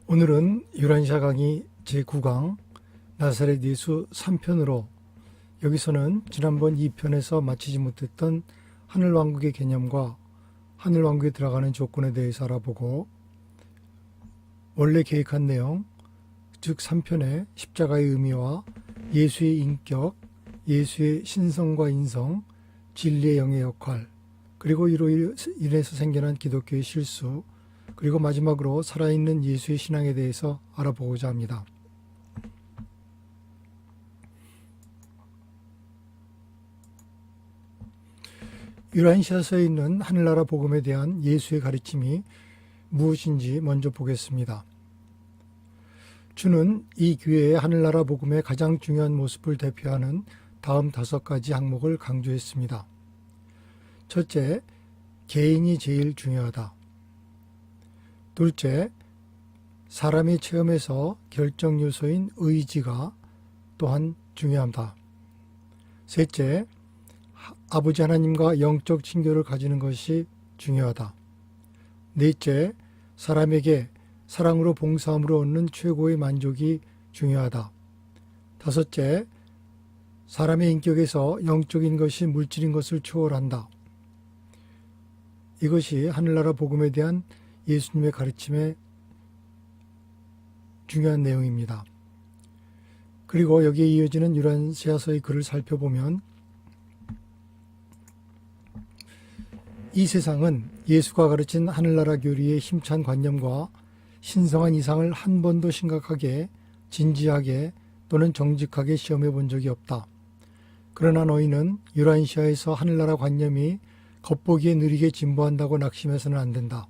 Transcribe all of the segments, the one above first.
오늘은 요란시아 강의 제9강 나사렛 예수 3편으로 여기서는 지난번 2편에서 마치지 못했던 하늘왕국의 개념과 하늘왕국에 들어가는 조건에 대해서 알아보고 원래 계획한 내용, 즉 3편의 십자가의 의미와 예수의 인격, 예수의 신성과 인성, 진리의 영의 역할, 그리고 이로 인해서 생겨난 기독교의 실수, 그리고 마지막으로 살아있는 예수의 신앙에 대해서 알아보고자 합니다. 요란시아서에 있는 하늘나라 복음에 대한 예수의 가르침이 무엇인지 먼저 보겠습니다. 주는 이 교회의 하늘나라 복음의 가장 중요한 모습을 대표하는 다음 5가지 항목을 강조했습니다. 첫째, 개인이 제일 중요하다. 둘째, 사람의 체험에서 결정 요소인 의지가 또한 중요하다. 셋째, 아버지 하나님과 영적 친교를 가지는 것이 중요하다. 넷째, 사람에게 사랑으로 봉사함으로 얻는 최고의 만족이 중요하다. 다섯째, 사람의 인격에서 영적인 것이 물질인 것을 초월한다. 이것이 하늘나라 복음에 대한 예수님의 가르침의 중요한 내용입니다. 그리고 여기에 이어지는 요란시아서의 글을 살펴보면 이 세상은 예수가 가르친 하늘나라 교리의 힘찬 관념과 신성한 이상을 한 번도 심각하게, 진지하게 또는 정직하게 시험해 본 적이 없다. 그러나 너희는 요란시아에서 하늘나라 관념이 겉보기에 느리게 진보한다고 낙심해서는 안 된다.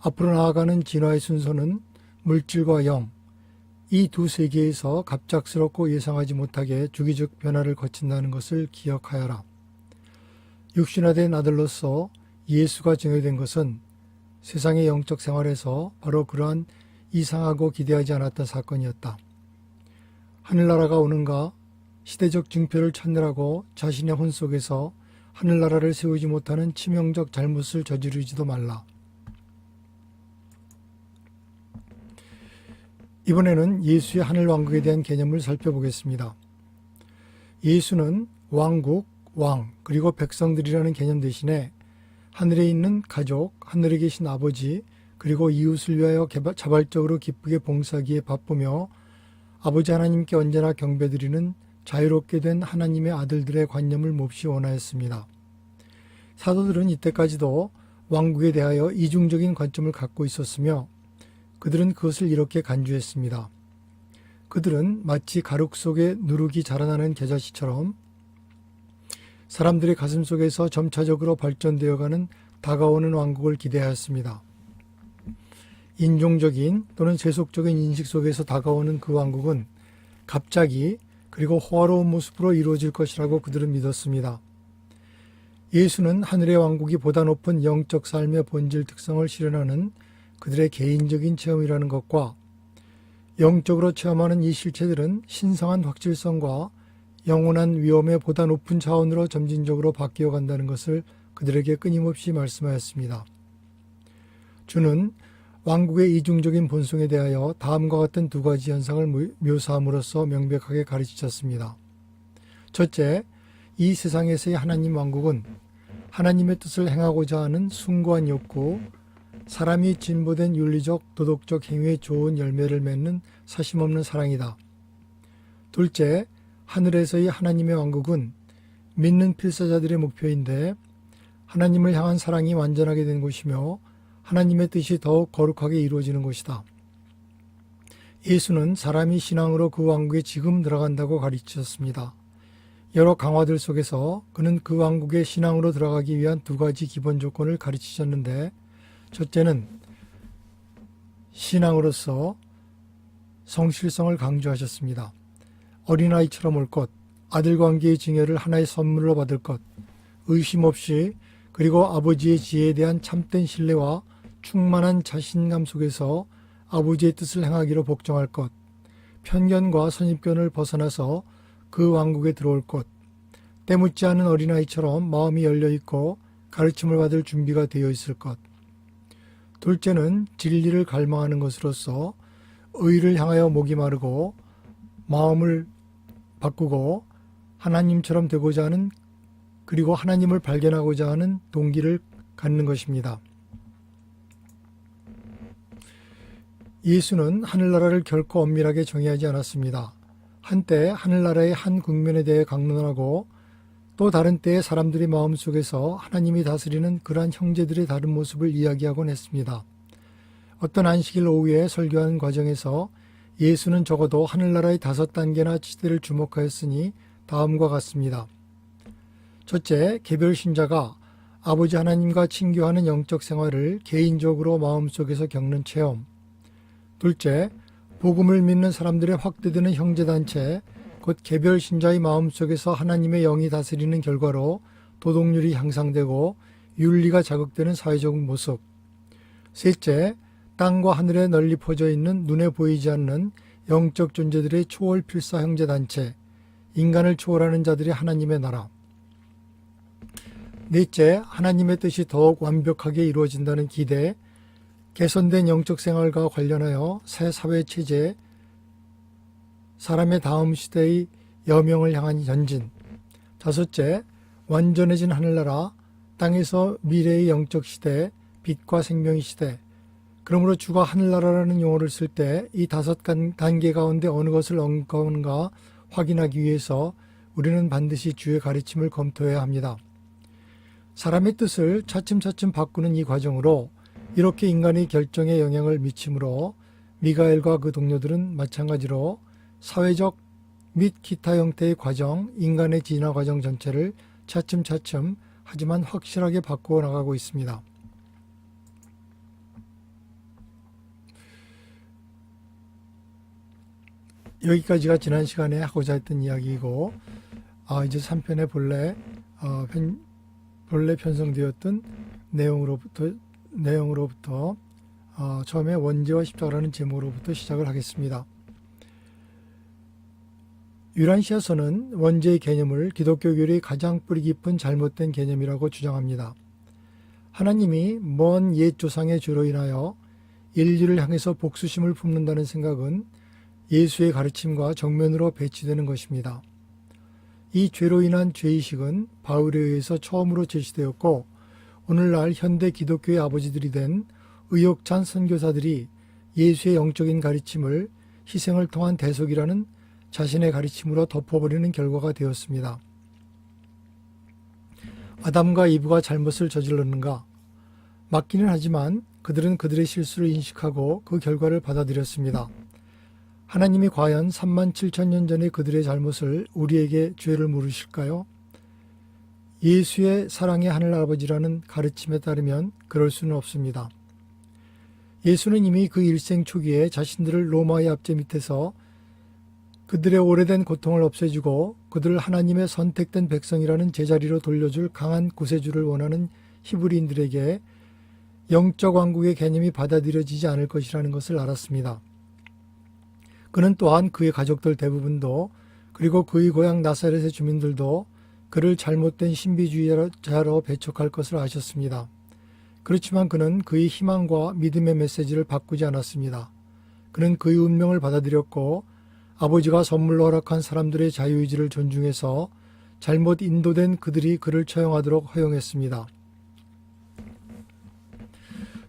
앞으로 나아가는 진화의 순서는 물질과 영, 이 두 세계에서 갑작스럽고 예상하지 못하게 주기적 변화를 거친다는 것을 기억하여라. 육신화된 아들로서 예수가 증여된 것은 세상의 영적 생활에서 바로 그러한 이상하고 기대하지 않았던 사건이었다. 하늘나라가 오는가 시대적 증표를 찾느라고 자신의 혼 속에서 하늘나라를 세우지 못하는 치명적 잘못을 저지르지도 말라. 이번에는 예수의 하늘왕국에 대한 개념을 살펴보겠습니다. 예수는 왕국, 왕, 그리고 백성들이라는 개념 대신에 하늘에 있는 가족, 하늘에 계신 아버지, 그리고 이웃을 위하여 자발적으로 기쁘게 봉사하기에 바쁘며 아버지 하나님께 언제나 경배드리는 자유롭게 된 하나님의 아들들의 관념을 몹시 원하였습니다. 사도들은 이때까지도 왕국에 대하여 이중적인 관점을 갖고 있었으며 그들은 그것을 이렇게 간주했습니다. 그들은 마치 가룩 속에 누룩이 자라나는 겨자씨처럼 사람들의 가슴 속에서 점차적으로 발전되어가는 다가오는 왕국을 기대하였습니다. 인종적인 또는 세속적인 인식 속에서 다가오는 그 왕국은 갑자기 그리고 호화로운 모습으로 이루어질 것이라고 그들은 믿었습니다. 예수는 하늘의 왕국이 보다 높은 영적 삶의 본질 특성을 실현하는 그들의 개인적인 체험이라는 것과 영적으로 체험하는 이 실체들은 신성한 확실성과 영원한 위엄의 보다 높은 차원으로 점진적으로 바뀌어 간다는 것을 그들에게 끊임없이 말씀하였습니다. 주는 왕국의 이중적인 본성에 대하여 다음과 같은 2가지 현상을 묘사함으로써 명백하게 가르치셨습니다. 첫째, 이 세상에서의 하나님 왕국은 하나님의 뜻을 행하고자 하는 숭고한 욕구, 사람이 진보된 윤리적, 도덕적 행위에 좋은 열매를 맺는 사심없는 사랑이다. 둘째, 하늘에서의 하나님의 왕국은 믿는 필사자들의 목표인데 하나님을 향한 사랑이 완전하게 된 곳이며 하나님의 뜻이 더욱 거룩하게 이루어지는 곳이다. 예수는 사람이 신앙으로 그 왕국에 지금 들어간다고 가르치셨습니다. 여러 강화들 속에서 그는 그 왕국에 신앙으로 들어가기 위한 2가지 기본 조건을 가르치셨는데 첫째는 신앙으로서 성실성을 강조하셨습니다. 어린아이처럼 올 것, 아들관계의 증여를 하나의 선물로 받을 것, 의심 없이 그리고 아버지의 지혜에 대한 참된 신뢰와 충만한 자신감 속에서 아버지의 뜻을 행하기로 복종할 것, 편견과 선입견을 벗어나서 그 왕국에 들어올 것, 때묻지 않은 어린아이처럼 마음이 열려있고 가르침을 받을 준비가 되어 있을 것. 둘째는 진리를 갈망하는 것으로서 의를 향하여 목이 마르고 마음을 바꾸고 하나님처럼 되고자 하는, 그리고 하나님을 발견하고자 하는 동기를 갖는 것입니다. 예수는 하늘나라를 결코 엄밀하게 정의하지 않았습니다. 한때 하늘나라의 한 국면에 대해 강론하고 또 다른 때에 사람들의 마음속에서 하나님이 다스리는 그러한 형제들의 다른 모습을 이야기하곤 했습니다. 어떤 안식일 오후에 설교하는 과정에서 예수는 적어도 하늘나라의 5단계나 시대를 주목하였으니 다음과 같습니다. 첫째, 개별 신자가 아버지 하나님과 친교하는 영적 생활을 개인적으로 마음속에서 겪는 체험. 둘째, 복음을 믿는 사람들의 확대되는 형제단체, 곧 개별 신자의 마음속에서 하나님의 영이 다스리는 결과로 도덕률이 향상되고 윤리가 자극되는 사회적 모습. 셋째, 땅과 하늘에 널리 퍼져 있는 눈에 보이지 않는 영적 존재들의 초월 필사 형제단체, 인간을 초월하는 자들의 하나님의 나라. 넷째, 하나님의 뜻이 더욱 완벽하게 이루어진다는 기대, 개선된 영적 생활과 관련하여 새 사회 체제, 사람의 다음 시대의 여명을 향한 전진. 다섯째, 완전해진 하늘나라, 땅에서 미래의 영적 시대, 빛과 생명의 시대. 그러므로 주가 하늘나라라는 용어를 쓸 때 이 5단계 가운데 어느 것을 언급하는가 확인하기 위해서 우리는 반드시 주의 가르침을 검토해야 합니다. 사람의 뜻을 차츰차츰 바꾸는 이 과정으로 이렇게 인간의 결정에 영향을 미치므로 미가엘과 그 동료들은 마찬가지로 사회적 및 기타 형태의 과정, 인간의 진화 과정 전체를 차츰차츰 하지만 확실하게 바꾸어 나가고 있습니다. 여기까지가 지난 시간에 하고자 했던 이야기이고, 이제 3편의 본래 편성되었던 내용으로부터 처음에 원죄와 십자가라는 제목으로부터 시작을 하겠습니다. 유란시아서는 원죄의 개념을 기독교교리의 가장 뿌리 깊은 잘못된 개념이라고 주장합니다. 하나님이 먼 옛 조상의 죄로 인하여 인류를 향해서 복수심을 품는다는 생각은 예수의 가르침과 정면으로 배치되는 것입니다. 이 죄로 인한 죄의식은 바울에 의해서 처음으로 제시되었고, 오늘날 현대 기독교의 아버지들이 된 의욕찬 선교사들이 예수의 영적인 가르침을 희생을 통한 대속이라는 자신의 가르침으로 덮어버리는 결과가 되었습니다. 아담과 이브가 잘못을 저질렀는가? 맞기는 하지만 그들은 그들의 실수를 인식하고 그 결과를 받아들였습니다. 하나님이 과연 37,000년 전의 그들의 잘못을 우리에게 죄를 물으실까요? 예수의 사랑의 하늘아버지라는 가르침에 따르면 그럴 수는 없습니다. 예수는 이미 그 일생 초기에 자신들을 로마의 압제 밑에서 그들의 오래된 고통을 없애주고 그들을 하나님의 선택된 백성이라는 제자리로 돌려줄 강한 구세주를 원하는 히브리인들에게 영적 왕국의 개념이 받아들여지지 않을 것이라는 것을 알았습니다. 그는 또한 그의 가족들 대부분도, 그리고 그의 고향 나사렛의 주민들도 그를 잘못된 신비주의자로 배척할 것을 아셨습니다. 그렇지만 그는 그의 희망과 믿음의 메시지를 바꾸지 않았습니다. 그는 그의 운명을 받아들였고 아버지가 선물로 허락한 사람들의 자유의지를 존중해서 잘못 인도된 그들이 그를 처형하도록 허용했습니다.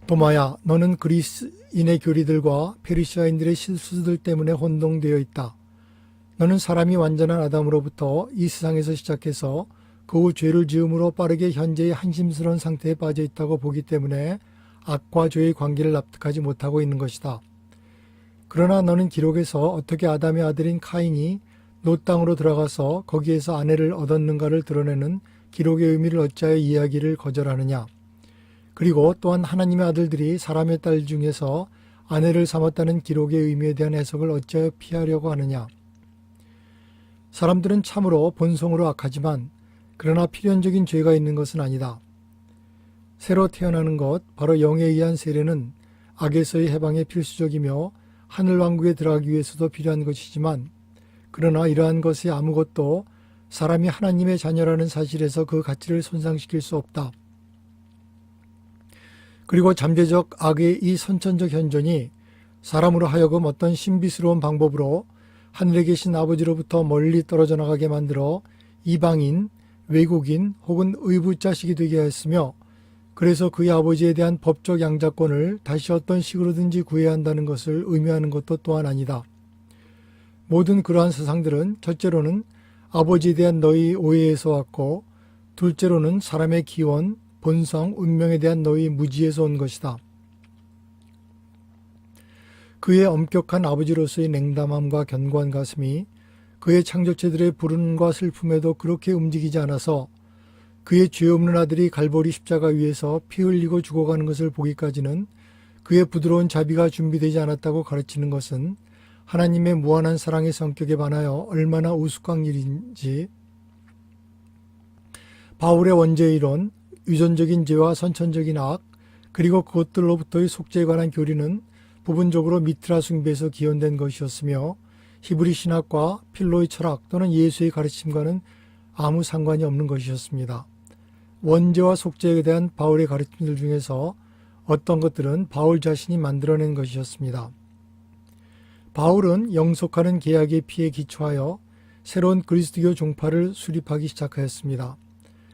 도마야, 너는 그리스인의 교리들과 페르시아인들의 실수들 때문에 혼동되어 있다. 너는 사람이 완전한 아담으로부터 이 세상에서 시작해서 그 후 죄를 지음으로 빠르게 현재의 한심스러운 상태에 빠져 있다고 보기 때문에 악과 죄의 관계를 납득하지 못하고 있는 것이다. 그러나 너는 기록에서 어떻게 아담의 아들인 카인이 노 땅으로 들어가서 거기에서 아내를 얻었는가를 드러내는 기록의 의미를 어찌하여 이해하기를 거절하느냐. 그리고 또한 하나님의 아들들이 사람의 딸 중에서 아내를 삼았다는 기록의 의미에 대한 해석을 어찌하여 피하려고 하느냐. 사람들은 참으로 본성으로 악하지만 그러나 필연적인 죄가 있는 것은 아니다. 새로 태어나는 것, 바로 영에 의한 세례는 악에서의 해방에 필수적이며 하늘왕국에 들어가기 위해서도 필요한 것이지만, 그러나 이러한 것이 아무것도 사람이 하나님의 자녀라는 사실에서 그 가치를 손상시킬 수 없다. 그리고 잠재적 악의 이 선천적 현존이 사람으로 하여금 어떤 신비스러운 방법으로 하늘에 계신 아버지로부터 멀리 떨어져 나가게 만들어 이방인, 외국인 혹은 의붓자식이 되게 하였으며, 그래서 그의 아버지에 대한 법적 양자권을 다시 어떤 식으로든지 구해야 한다는 것을 의미하는 것도 또한 아니다. 모든 그러한 사상들은 첫째로는 아버지에 대한 너희 오해에서 왔고, 둘째로는 사람의 기원, 본성, 운명에 대한 너희 무지에서 온 것이다. 그의 엄격한 아버지로서의 냉담함과 견고한 가슴이 그의 창조체들의 불운과 슬픔에도 그렇게 움직이지 않아서 그의 죄 없는 아들이 갈보리 십자가 위에서 피 흘리고 죽어가는 것을 보기까지는 그의 부드러운 자비가 준비되지 않았다고 가르치는 것은 하나님의 무한한 사랑의 성격에 반하여 얼마나 우스꽝 일인지, 바울의 원죄 이론, 유전적인 죄와 선천적인 악, 그리고 그것들로부터의 속죄에 관한 교리는 부분적으로 미트라 숭배에서 기원된 것이었으며, 히브리 신학과 필로의 철학 또는 예수의 가르침과는 아무 상관이 없는 것이었습니다. 원죄와 속죄에 대한 바울의 가르침들 중에서 어떤 것들은 바울 자신이 만들어낸 것이었습니다. 바울은 영속하는 계약의 피에 기초하여 새로운 그리스도교 종파를 수립하기 시작하였습니다.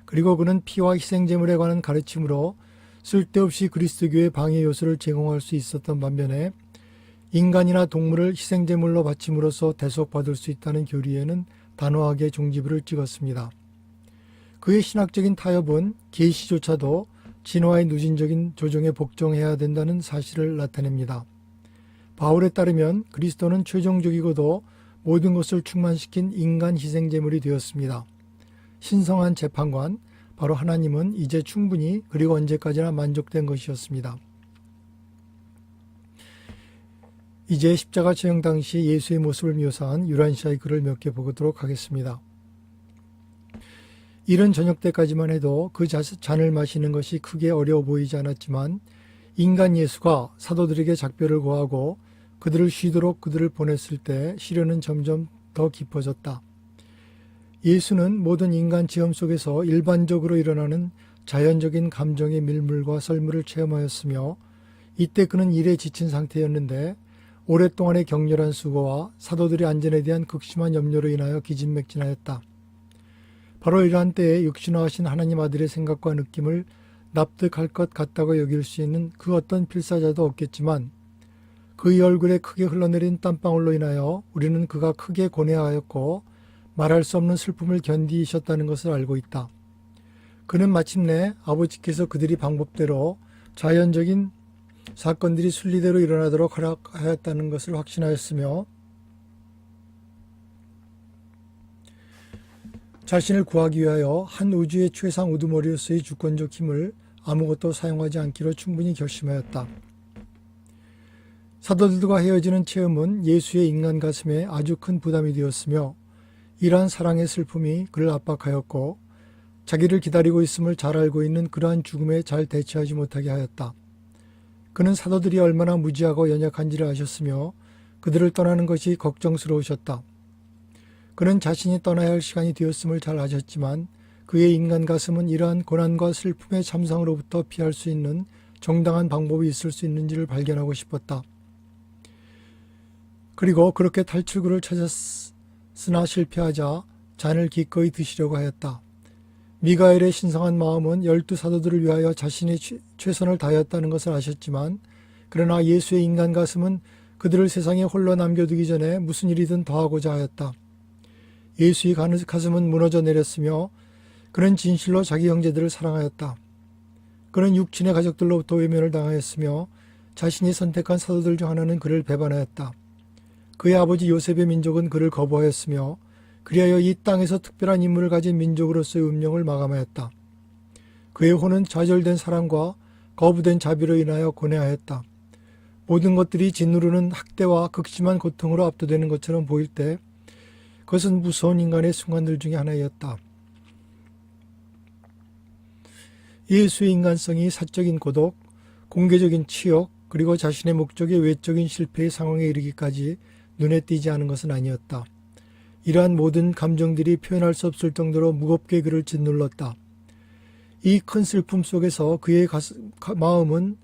그리고 그는 피와 희생제물에 관한 가르침으로 쓸데없이 그리스도교의 방해 요소를 제공할 수 있었던 반면에, 인간이나 동물을 희생제물로 바침으로써 대속받을 수 있다는 교리에는 단호하게 종지부를 찍었습니다. 그의 신학적인 타협은 계시조차도 진화의 누진적인 조정에 복종해야 된다는 사실을 나타냅니다. 바울에 따르면 그리스도는 최종적이고도 모든 것을 충만시킨 인간 희생제물이 되었습니다. 신성한 재판관, 바로 하나님은 이제 충분히 그리고 언제까지나 만족된 것이었습니다. 이제 십자가 처형 당시 예수의 모습을 묘사한 유란시아의 글을 몇 개 보도록 하겠습니다. 이른 저녁 때까지만 해도 그 잔을 마시는 것이 크게 어려워 보이지 않았지만, 인간 예수가 사도들에게 작별을 고하고 그들을 쉬도록 그들을 보냈을 때 시련은 점점 더 깊어졌다. 예수는 모든 인간 체험 속에서 일반적으로 일어나는 자연적인 감정의 밀물과 썰물을 체험하였으며, 이때 그는 일에 지친 상태였는데 오랫동안의 격렬한 수고와 사도들의 안전에 대한 극심한 염려로 인하여 기진맥진하였다. 바로 이러한 때에 육신화하신 하나님 아들의 생각과 느낌을 납득할 것 같다고 여길 수 있는 그 어떤 필사자도 없겠지만, 그의 얼굴에 크게 흘러내린 땀방울로 인하여 우리는 그가 크게 고뇌하였고 말할 수 없는 슬픔을 견디셨다는 것을 알고 있다. 그는 마침내 아버지께서 그들이 방법대로 자연적인 사건들이 순리대로 일어나도록 하였다는 것을 확신하였으며, 자신을 구하기 위하여 한 우주의 최상 우두머리로서의 주권적 힘을 아무것도 사용하지 않기로 충분히 결심하였다. 사도들과 헤어지는 체험은 예수의 인간 가슴에 아주 큰 부담이 되었으며, 이러한 사랑의 슬픔이 그를 압박하였고 자기를 기다리고 있음을 잘 알고 있는 그러한 죽음에 잘 대처하지 못하게 하였다. 그는 사도들이 얼마나 무지하고 연약한지를 아셨으며 그들을 떠나는 것이 걱정스러우셨다. 그는 자신이 떠나야 할 시간이 되었음을 잘 아셨지만 그의 인간 가슴은 이러한 고난과 슬픔의 참상으로부터 피할 수 있는 정당한 방법이 있을 수 있는지를 발견하고 싶었다. 그리고 그렇게 탈출구를 찾았으나 실패하자 잔을 기꺼이 드시려고 하였다. 미가엘의 신성한 마음은 12사도들을 위하여 자신의 최선을 다하였다는 것을 아셨지만, 그러나 예수의 인간 가슴은 그들을 세상에 홀로 남겨두기 전에 무슨 일이든 더하고자 하였다. 예수의 가슴은 무너져 내렸으며 그는 진실로 자기 형제들을 사랑하였다. 그는 육친의 가족들로부터 외면을 당하였으며 자신이 선택한 사도들 중 하나는 그를 배반하였다. 그의 아버지 요셉의 민족은 그를 거부하였으며 그리하여 이 땅에서 특별한 인물을 가진 민족으로서의 운명을 마감하였다. 그의 혼은 좌절된 사랑과 거부된 자비로 인하여 고뇌하였다. 모든 것들이 짓누르는 학대와 극심한 고통으로 압도되는 것처럼 보일 때 그것은 무서운 인간의 순간들 중에 하나였다. 예수의 인간성이 사적인 고독, 공개적인 치욕, 그리고 자신의 목적의 외적인 실패의 상황에 이르기까지 눈에 띄지 않은 것은 아니었다. 이러한 모든 감정들이 표현할 수 없을 정도로 무겁게 그를 짓눌렀다. 이 큰 슬픔 속에서 그의 마음은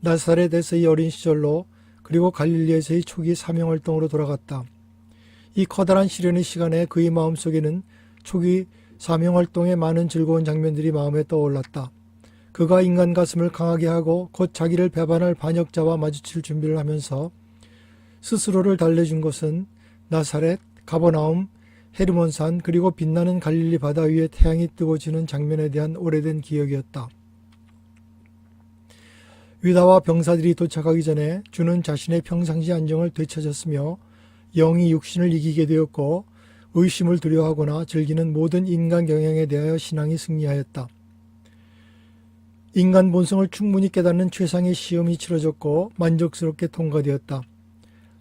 나사렛에서의 어린 시절로 그리고 갈릴리에서의 초기 사명활동으로 돌아갔다. 이 커다란 시련의 시간에 그의 마음속에는 초기 사명활동의 많은 즐거운 장면들이 마음에 떠올랐다. 그가 인간 가슴을 강하게 하고 곧 자기를 배반할 반역자와 마주칠 준비를 하면서 스스로를 달래준 것은 나사렛, 가버나움, 헤르몬산 그리고 빛나는 갈릴리 바다 위에 태양이 뜨고 지는 장면에 대한 오래된 기억이었다. 유다와 병사들이 도착하기 전에 주는 자신의 평상시 안정을 되찾았으며 영이 육신을 이기게 되었고 의심을 두려워하거나 즐기는 모든 인간 경향에 대하여 신앙이 승리하였다. 인간 본성을 충분히 깨닫는 최상의 시험이 치러졌고 만족스럽게 통과되었다.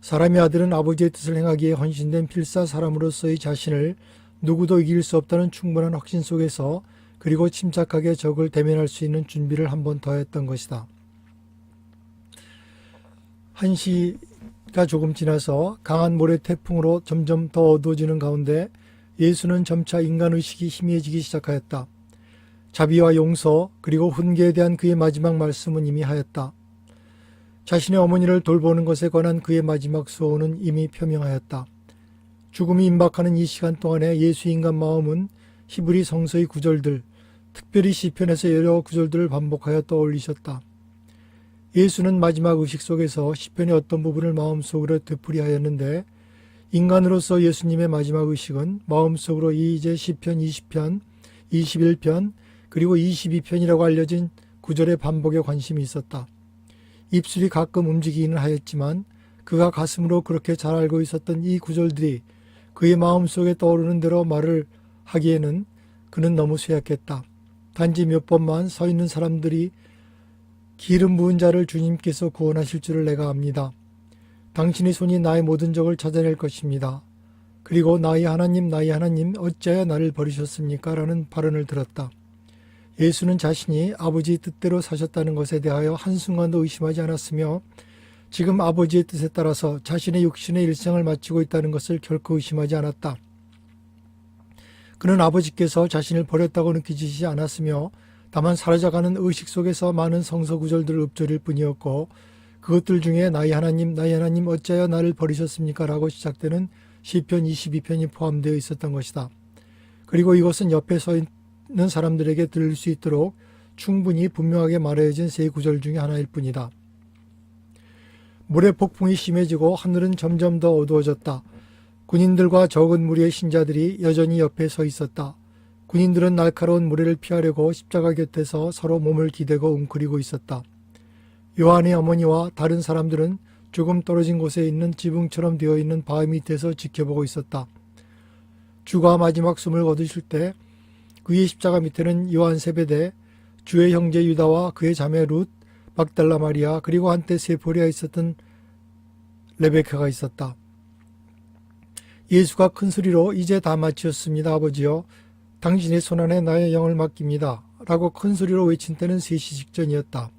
사람의 아들은 아버지의 뜻을 행하기에 헌신된 필사 사람으로서의 자신을 누구도 이길 수 없다는 충분한 확신 속에서 그리고 침착하게 적을 대면할 수 있는 준비를 한 번 더 했던 것이다. 1시가 조금 지나서 강한 모래 태풍으로 점점 더 어두워지는 가운데 예수는 점차 인간의식이 희미해지기 시작하였다. 자비와 용서 그리고 훈계에 대한 그의 마지막 말씀은 이미 하였다. 자신의 어머니를 돌보는 것에 관한 그의 마지막 수호는 이미 표명하였다. 죽음이 임박하는 이 시간 동안에 예수 인간 마음은 히브리 성서의 구절들, 특별히 시편에서 여러 구절들을 반복하여 떠올리셨다. 예수는 마지막 의식 속에서 시편의 어떤 부분을 마음속으로 되풀이하였는데 인간으로서 예수님의 마지막 의식은 마음속으로 이제 시편 20편, 21편, 그리고 22편이라고 알려진 구절의 반복에 관심이 있었다. 입술이 가끔 움직이기는 하였지만 그가 가슴으로 그렇게 잘 알고 있었던 이 구절들이 그의 마음속에 떠오르는 대로 말을 하기에는 그는 너무 쇠약했다. 단지 몇 번만 서 있는 사람들이 기름 부은 자를 주님께서 구원하실 줄을 내가 압니다. 당신의 손이 나의 모든 적을 찾아낼 것입니다. 그리고 나의 하나님 어찌하여 나를 버리셨습니까? 라는 발언을 들었다. 예수는 자신이 아버지의 뜻대로 사셨다는 것에 대하여 한순간도 의심하지 않았으며 지금 아버지의 뜻에 따라서 자신의 육신의 일생을 마치고 있다는 것을 결코 의심하지 않았다. 그는 아버지께서 자신을 버렸다고 느끼지 않았으며 다만 사라져가는 의식 속에서 많은 성서 구절들을 읊조릴 뿐이었고 그것들 중에 나의 하나님 어찌하여 나를 버리셨습니까? 라고 시작되는 시편 22편이 포함되어 있었던 것이다. 그리고 이것은 옆에 서 있는 사람들에게 들을 수 있도록 충분히 분명하게 말해진 세 구절 중에 하나일 뿐이다. 모래 폭풍이 심해지고 하늘은 점점 더 어두워졌다. 군인들과 적은 무리의 신자들이 여전히 옆에 서 있었다. 군인들은 날카로운 모래를 피하려고 십자가 곁에서 서로 몸을 기대고 웅크리고 있었다. 요한의 어머니와 다른 사람들은 조금 떨어진 곳에 있는 지붕처럼 되어 있는 바위 밑에서 지켜보고 있었다. 주가 마지막 숨을 거두실 때 그의 십자가 밑에는 요한 세베대, 주의 형제 유다와 그의 자매 룻, 막달라 마리아 그리고 한때 세포리아에 있었던 레베카가 있었다. 예수가 큰 소리로 이제 다 마치었습니다 아버지여 당신의 손안에 나의 영을 맡깁니다 라고 큰 소리로 외친 때는 3시 직전이었다.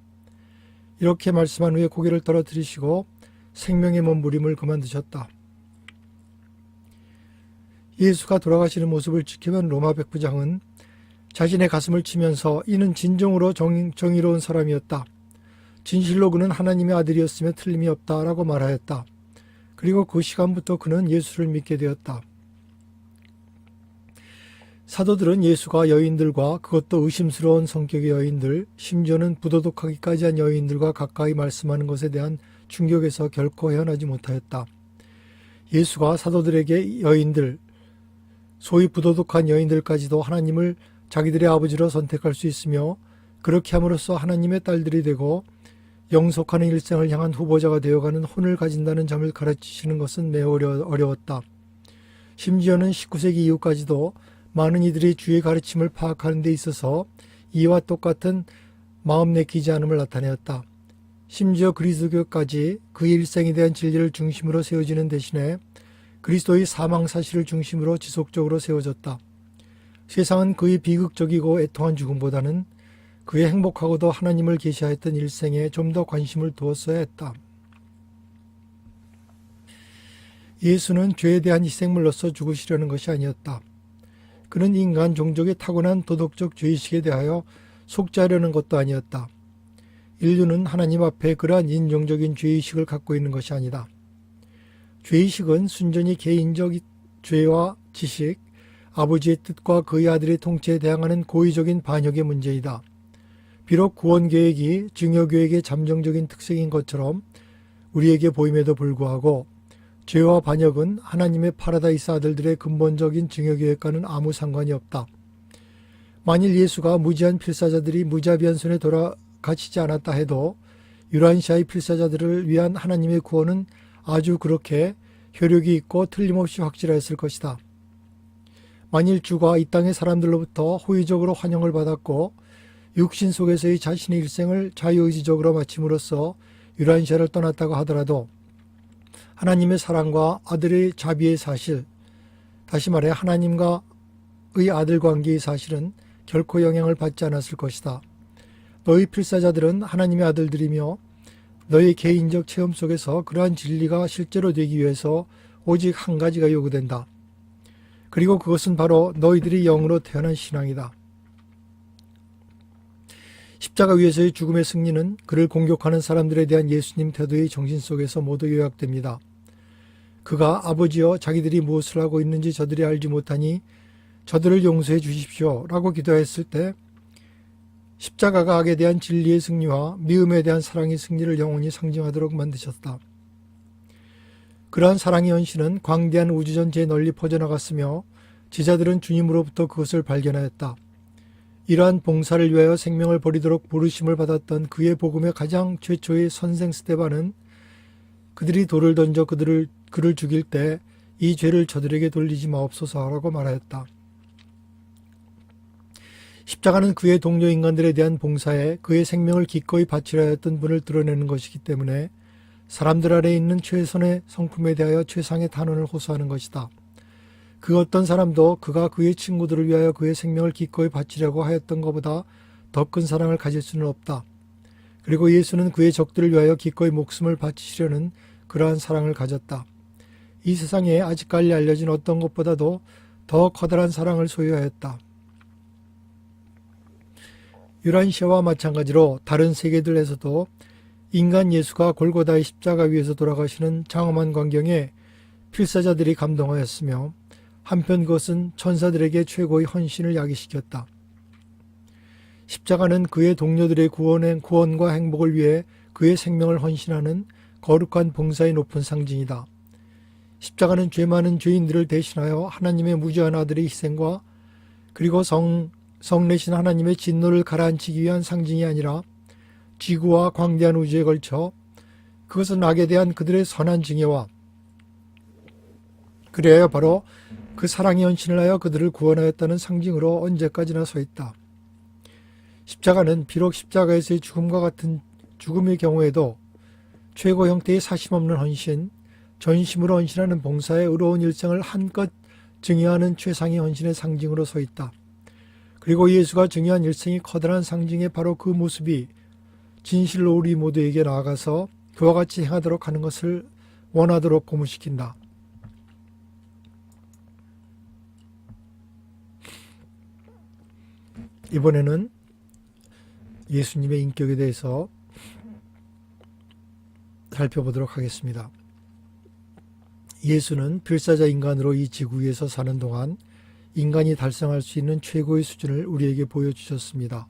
이렇게 말씀한 후에 고개를 떨어뜨리시고 생명의 몸부림을 그만두셨다. 예수가 돌아가시는 모습을 지켜본 로마 백부장은 자신의 가슴을 치면서 이는 진정으로 정의로운 사람이었다. 진실로 그는 하나님의 아들이었으며 틀림이 없다라고 말하였다. 그리고 그 시간부터 그는 예수를 믿게 되었다. 사도들은 예수가 여인들과 그것도 의심스러운 성격의 여인들, 심지어는 부도덕하기까지 한 여인들과 가까이 말씀하는 것에 대한 충격에서 결코 헤어나지 못하였다. 예수가 사도들에게 여인들, 소위 부도덕한 여인들까지도 하나님을 자기들의 아버지로 선택할 수 있으며 그렇게 함으로써 하나님의 딸들이 되고 영속하는 일생을 향한 후보자가 되어가는 혼을 가진다는 점을 가르치시는 것은 매우 어려웠다. 심지어는 19세기 이후까지도 많은 이들이 주의 가르침을 파악하는 데 있어서 이와 똑같은 마음 내키지 않음을 나타내었다. 심지어 그리스도교까지 그의 일생에 대한 진리를 중심으로 세워지는 대신에 그리스도의 사망 사실을 중심으로 지속적으로 세워졌다. 세상은 그의 비극적이고 애통한 죽음보다는 그의 행복하고도 하나님을 계시하였던 일생에 좀 더 관심을 두었어야 했다. 예수는 죄에 대한 희생물로서 죽으시려는 것이 아니었다. 그는 인간 종족의 타고난 도덕적 죄의식에 대하여 속죄하려는 것도 아니었다. 인류는 하나님 앞에 그러한 인종적인 죄의식을 갖고 있는 것이 아니다. 죄의식은 순전히 개인적 죄와 지식, 아버지의 뜻과 그의 아들의 통치에 대항하는 고의적인 반역의 문제이다. 비록 구원계획이 증여계획의 잠정적인 특색인 것처럼 우리에게 보임에도 불구하고 죄와 반역은 하나님의 파라다이스 아들들의 근본적인 증여계획과는 아무 상관이 없다. 만일 예수가 무지한 필사자들이 무자비한 손에 돌아가시지 않았다 해도 유란시아의 필사자들을 위한 하나님의 구원은 아주 그렇게 효력이 있고 틀림없이 확실했을 것이다. 만일 주가 이 땅의 사람들로부터 호의적으로 환영을 받았고 육신 속에서의 자신의 일생을 자유의지적으로 마침으로써 유란시아를 떠났다고 하더라도 하나님의 사랑과 아들의 자비의 사실, 다시 말해 하나님과의 아들 관계의 사실은 결코 영향을 받지 않았을 것이다. 너희 필사자들은 하나님의 아들들이며 너희 개인적 체험 속에서 그러한 진리가 실제로 되기 위해서 오직 한 가지가 요구된다. 그리고 그것은 바로 너희들이 영으로 태어난 신앙이다. 십자가 위에서의 죽음의 승리는 그를 공격하는 사람들에 대한 예수님 태도의 정신 속에서 모두 요약됩니다. 그가 아버지여 자기들이 무엇을 하고 있는지 저들이 알지 못하니 저들을 용서해 주십시오 라고 기도했을 때 십자가가 악에 대한 진리의 승리와 미움에 대한 사랑의 승리를 영원히 상징하도록 만드셨다. 그러한 사랑의 현실은 광대한 우주 전체에 널리 퍼져나갔으며 제자들은 주님으로부터 그것을 발견하였다. 이러한 봉사를 위하여 생명을 버리도록 부르심을 받았던 그의 복음의 가장 최초의 선생 스데반은 그들이 돌을 던져 그를 죽일 때 이 죄를 저들에게 돌리지 마옵소서라고 말하였다. 십자가는 그의 동료 인간들에 대한 봉사에 그의 생명을 기꺼이 바치려 했던 분을 드러내는 것이기 때문에 사람들 아래에 있는 최선의 성품에 대하여 최상의 단언을 호소하는 것이다. 그 어떤 사람도 그가 그의 친구들을 위하여 그의 생명을 기꺼이 바치려고 하였던 것보다 더 큰 사랑을 가질 수는 없다. 그리고 예수는 그의 적들을 위하여 기꺼이 목숨을 바치시려는 그러한 사랑을 가졌다. 이 세상에 아직까지 알려진 어떤 것보다도 더 커다란 사랑을 소유하였다. 유란시아와 마찬가지로 다른 세계들에서도 인간 예수가 골고다의 십자가 위에서 돌아가시는 장엄한 광경에 필사자들이 감동하였으며 한편 그것은 천사들에게 최고의 헌신을 야기시켰다. 십자가는 그의 동료들의 구원과 행복을 위해 그의 생명을 헌신하는 거룩한 봉사의 높은 상징이다. 십자가는 죄 많은 죄인들을 대신하여 하나님의 무죄한 아들의 희생과 그리고 성내신 하나님의 진노를 가라앉히기 위한 상징이 아니라 지구와 광대한 우주에 걸쳐 그것은 악에 대한 그들의 선한 증여와 그래야 바로 그 사랑의 헌신을 하여 그들을 구원하였다는 상징으로 언제까지나 서 있다. 십자가는 비록 십자가에서의 죽음과 같은 죽음의 경우에도 최고 형태의 사심없는 헌신, 전심으로 헌신하는 봉사의 의로운 일생을 한껏 증여하는 최상의 헌신의 상징으로 서 있다. 그리고 예수가 증여한 일생이 커다란 상징의 바로 그 모습이 진실로 우리 모두에게 나아가서 그와 같이 행하도록 하는 것을 원하도록 고무시킨다. 이번에는 예수님의 인격에 대해서 살펴보도록 하겠습니다. 예수는 필사자 인간으로 이 지구 위에서 사는 동안 인간이 달성할 수 있는 최고의 수준을 우리에게 보여주셨습니다.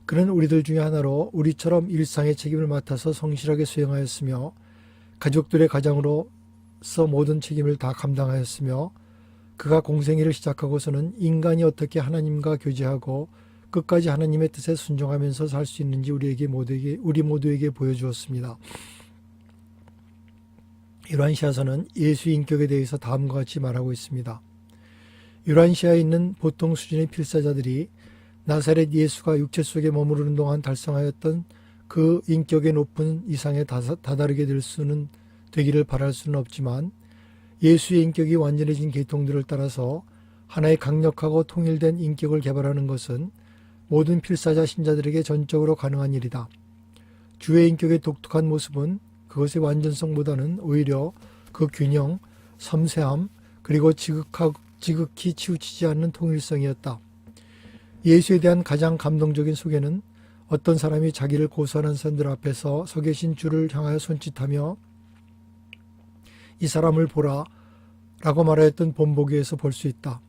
그는 우리들 중에 하나로 우리처럼 일상의 책임을 맡아서 성실하게 수행하였으며 가족들의 가장으로서 모든 책임을 다 감당하였으며 그가 공생애를 시작하고서는 인간이 어떻게 하나님과 교제하고 끝까지 하나님의 뜻에 순종하면서 살 수 있는지 우리 모두에게 보여주었습니다. 유란시아서는 예수의 인격에 대해서 다음과 같이 말하고 있습니다. 유란시아에 있는 보통 수준의 필사자들이 나사렛 예수가 육체 속에 머무르는 동안 달성하였던 그 인격의 높은 이상에 다다르게 되기를 바랄 수는 없지만 예수의 인격이 완전해진 계통들을 따라서 하나의 강력하고 통일된 인격을 개발하는 것은 모든 필사자 신자들에게 전적으로 가능한 일이다. 주의 인격의 독특한 모습은 그것의 완전성보다는 오히려 그 균형, 섬세함, 그리고 지극히 치우치지 않는 통일성이었다. 예수에 대한 가장 감동적인 소개는 어떤 사람이 자기를 고소하는 사람들 앞에서 서 계신 주를 향하여 손짓하며 이 사람을 보라 라고 말하였던 본보기에서 볼 수 있다.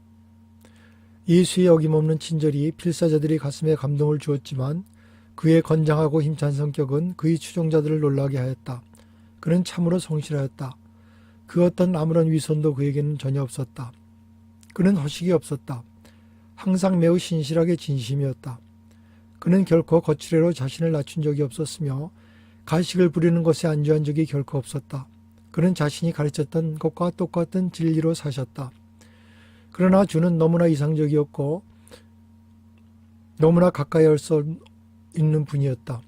예수의 어김없는 친절이 필사자들이 가슴에 감동을 주었지만 그의 건장하고 힘찬 성격은 그의 추종자들을 놀라게 하였다. 그는 참으로 성실하였다. 그 어떤 아무런 위선도 그에게는 전혀 없었다. 그는 허식이 없었다. 항상 매우 신실하게 진심이었다. 그는 결코 거칠애로 자신을 낮춘 적이 없었으며 가식을 부리는 것에 안주한 적이 결코 없었다. 그는 자신이 가르쳤던 것과 똑같은 진리로 사셨다. 그러나 주는 너무나 이상적이었고 너무나 가까이 할 수 있는 분이었다.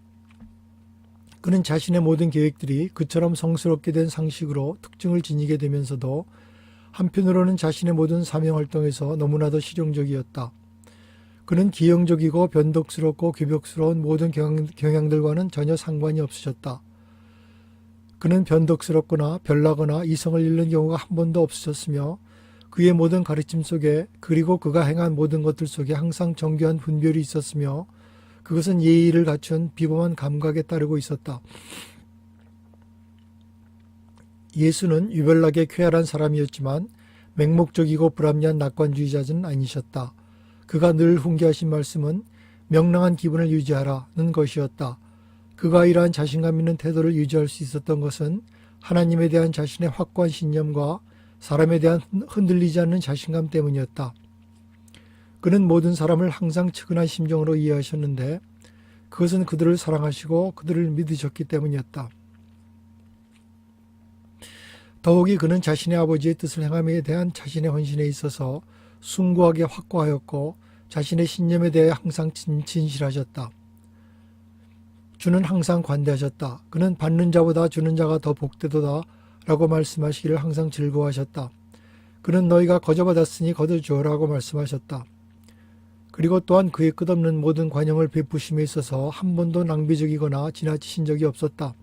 그는 자신의 모든 계획들이 그처럼 성스럽게 된 상식으로 특징을 지니게 되면서도 한편으로는 자신의 모든 사명활동에서 너무나도 실용적이었다. 그는 기형적이고 변덕스럽고 괴벽스러운 모든 경향들과는 전혀 상관이 없으셨다. 그는 변덕스럽거나 별나거나 이성을 잃는 경우가 한 번도 없으셨으며 그의 모든 가르침 속에 그리고 그가 행한 모든 것들 속에 항상 정교한 분별이 있었으며 그것은 예의를 갖춘 비범한 감각에 따르고 있었다. 예수는 유별나게 쾌활한 사람이었지만 맹목적이고 불합리한 낙관주의자는 아니셨다. 그가 늘 훈계하신 말씀은 명랑한 기분을 유지하라는 것이었다. 그가 이러한 자신감 있는 태도를 유지할 수 있었던 것은 하나님에 대한 자신의 확고한 신념과 사람에 대한 흔들리지 않는 자신감 때문이었다. 그는 모든 사람을 항상 측은한 심정으로 이해하셨는데 그것은 그들을 사랑하시고 그들을 믿으셨기 때문이었다. 더욱이 그는 자신의 아버지의 뜻을 행함에 대한 자신의 헌신에 있어서 숭고하게 확고하였고 자신의 신념에 대해 항상 진실하셨다. 주는 항상 관대하셨다. 그는 받는 자보다 주는 자가 더 복되도다 라고 말씀하시기를 항상 즐거워하셨다. 그는 너희가 거저받았으니 거둬주어라고 말씀하셨다. 그리고 또한 그의 끝없는 모든 관용을 베푸심에 있어서 한 번도 낭비적이거나 지나치신 적이 없었다.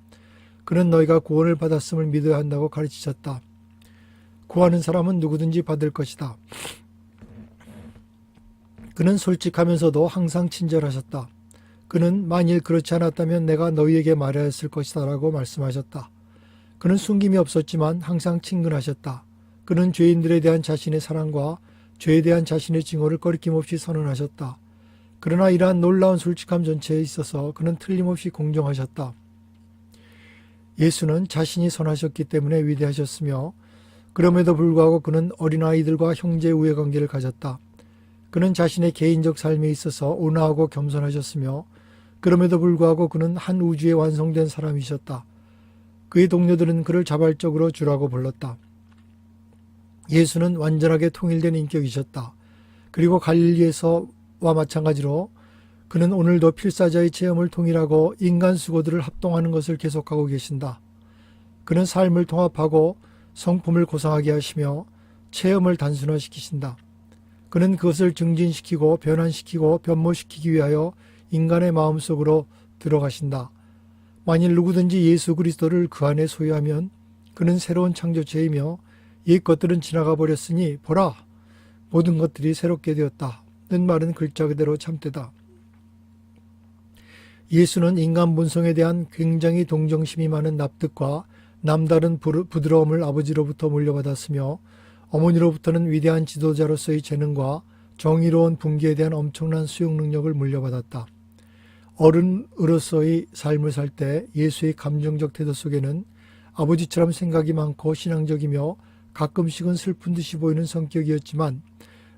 그는 너희가 구원을 받았음을 믿어야 한다고 가르치셨다. 구하는 사람은 누구든지 받을 것이다. 그는 솔직하면서도 항상 친절하셨다. 그는 만일 그렇지 않았다면 내가 너희에게 말하였을 것이다 라고 말씀하셨다. 그는 숨김이 없었지만 항상 친근하셨다. 그는 죄인들에 대한 자신의 사랑과 죄에 대한 자신의 증오를 꺼리낌없이 선언하셨다. 그러나 이러한 놀라운 솔직함 전체에 있어서 그는 틀림없이 공정하셨다. 예수는 자신이 선하셨기 때문에 위대하셨으며 그럼에도 불구하고 그는 어린아이들과 형제 우애관계를 가졌다. 그는 자신의 개인적 삶에 있어서 온화하고 겸손하셨으며 그럼에도 불구하고 그는 한 우주에 완성된 사람이셨다. 그의 동료들은 그를 자발적으로 주라고 불렀다. 예수는 완전하게 통일된 인격이셨다. 그리고 갈릴리에서와 마찬가지로 그는 오늘도 필사자의 체험을 통일하고 인간 수고들을 합동하는 것을 계속하고 계신다. 그는 삶을 통합하고 성품을 고상하게 하시며 체험을 단순화시키신다. 그는 그것을 증진시키고 변환시키고 변모시키기 위하여 인간의 마음속으로 들어가신다. 만일 누구든지 예수 그리스도를 그 안에 소유하면 그는 새로운 창조체이며 옛 것들은 지나가 버렸으니 보라 모든 것들이 새롭게 되었다는 말은 글자 그대로 참되다. 예수는 인간 본성에 대한 굉장히 동정심이 많은 납득과 남다른 부드러움을 아버지로부터 물려받았으며 어머니로부터는 위대한 지도자로서의 재능과 정의로운 분기에 대한 엄청난 수용 능력을 물려받았다. 어른으로서의 삶을 살 때 예수의 감정적 태도 속에는 아버지처럼 생각이 많고 신앙적이며 가끔씩은 슬픈 듯이 보이는 성격이었지만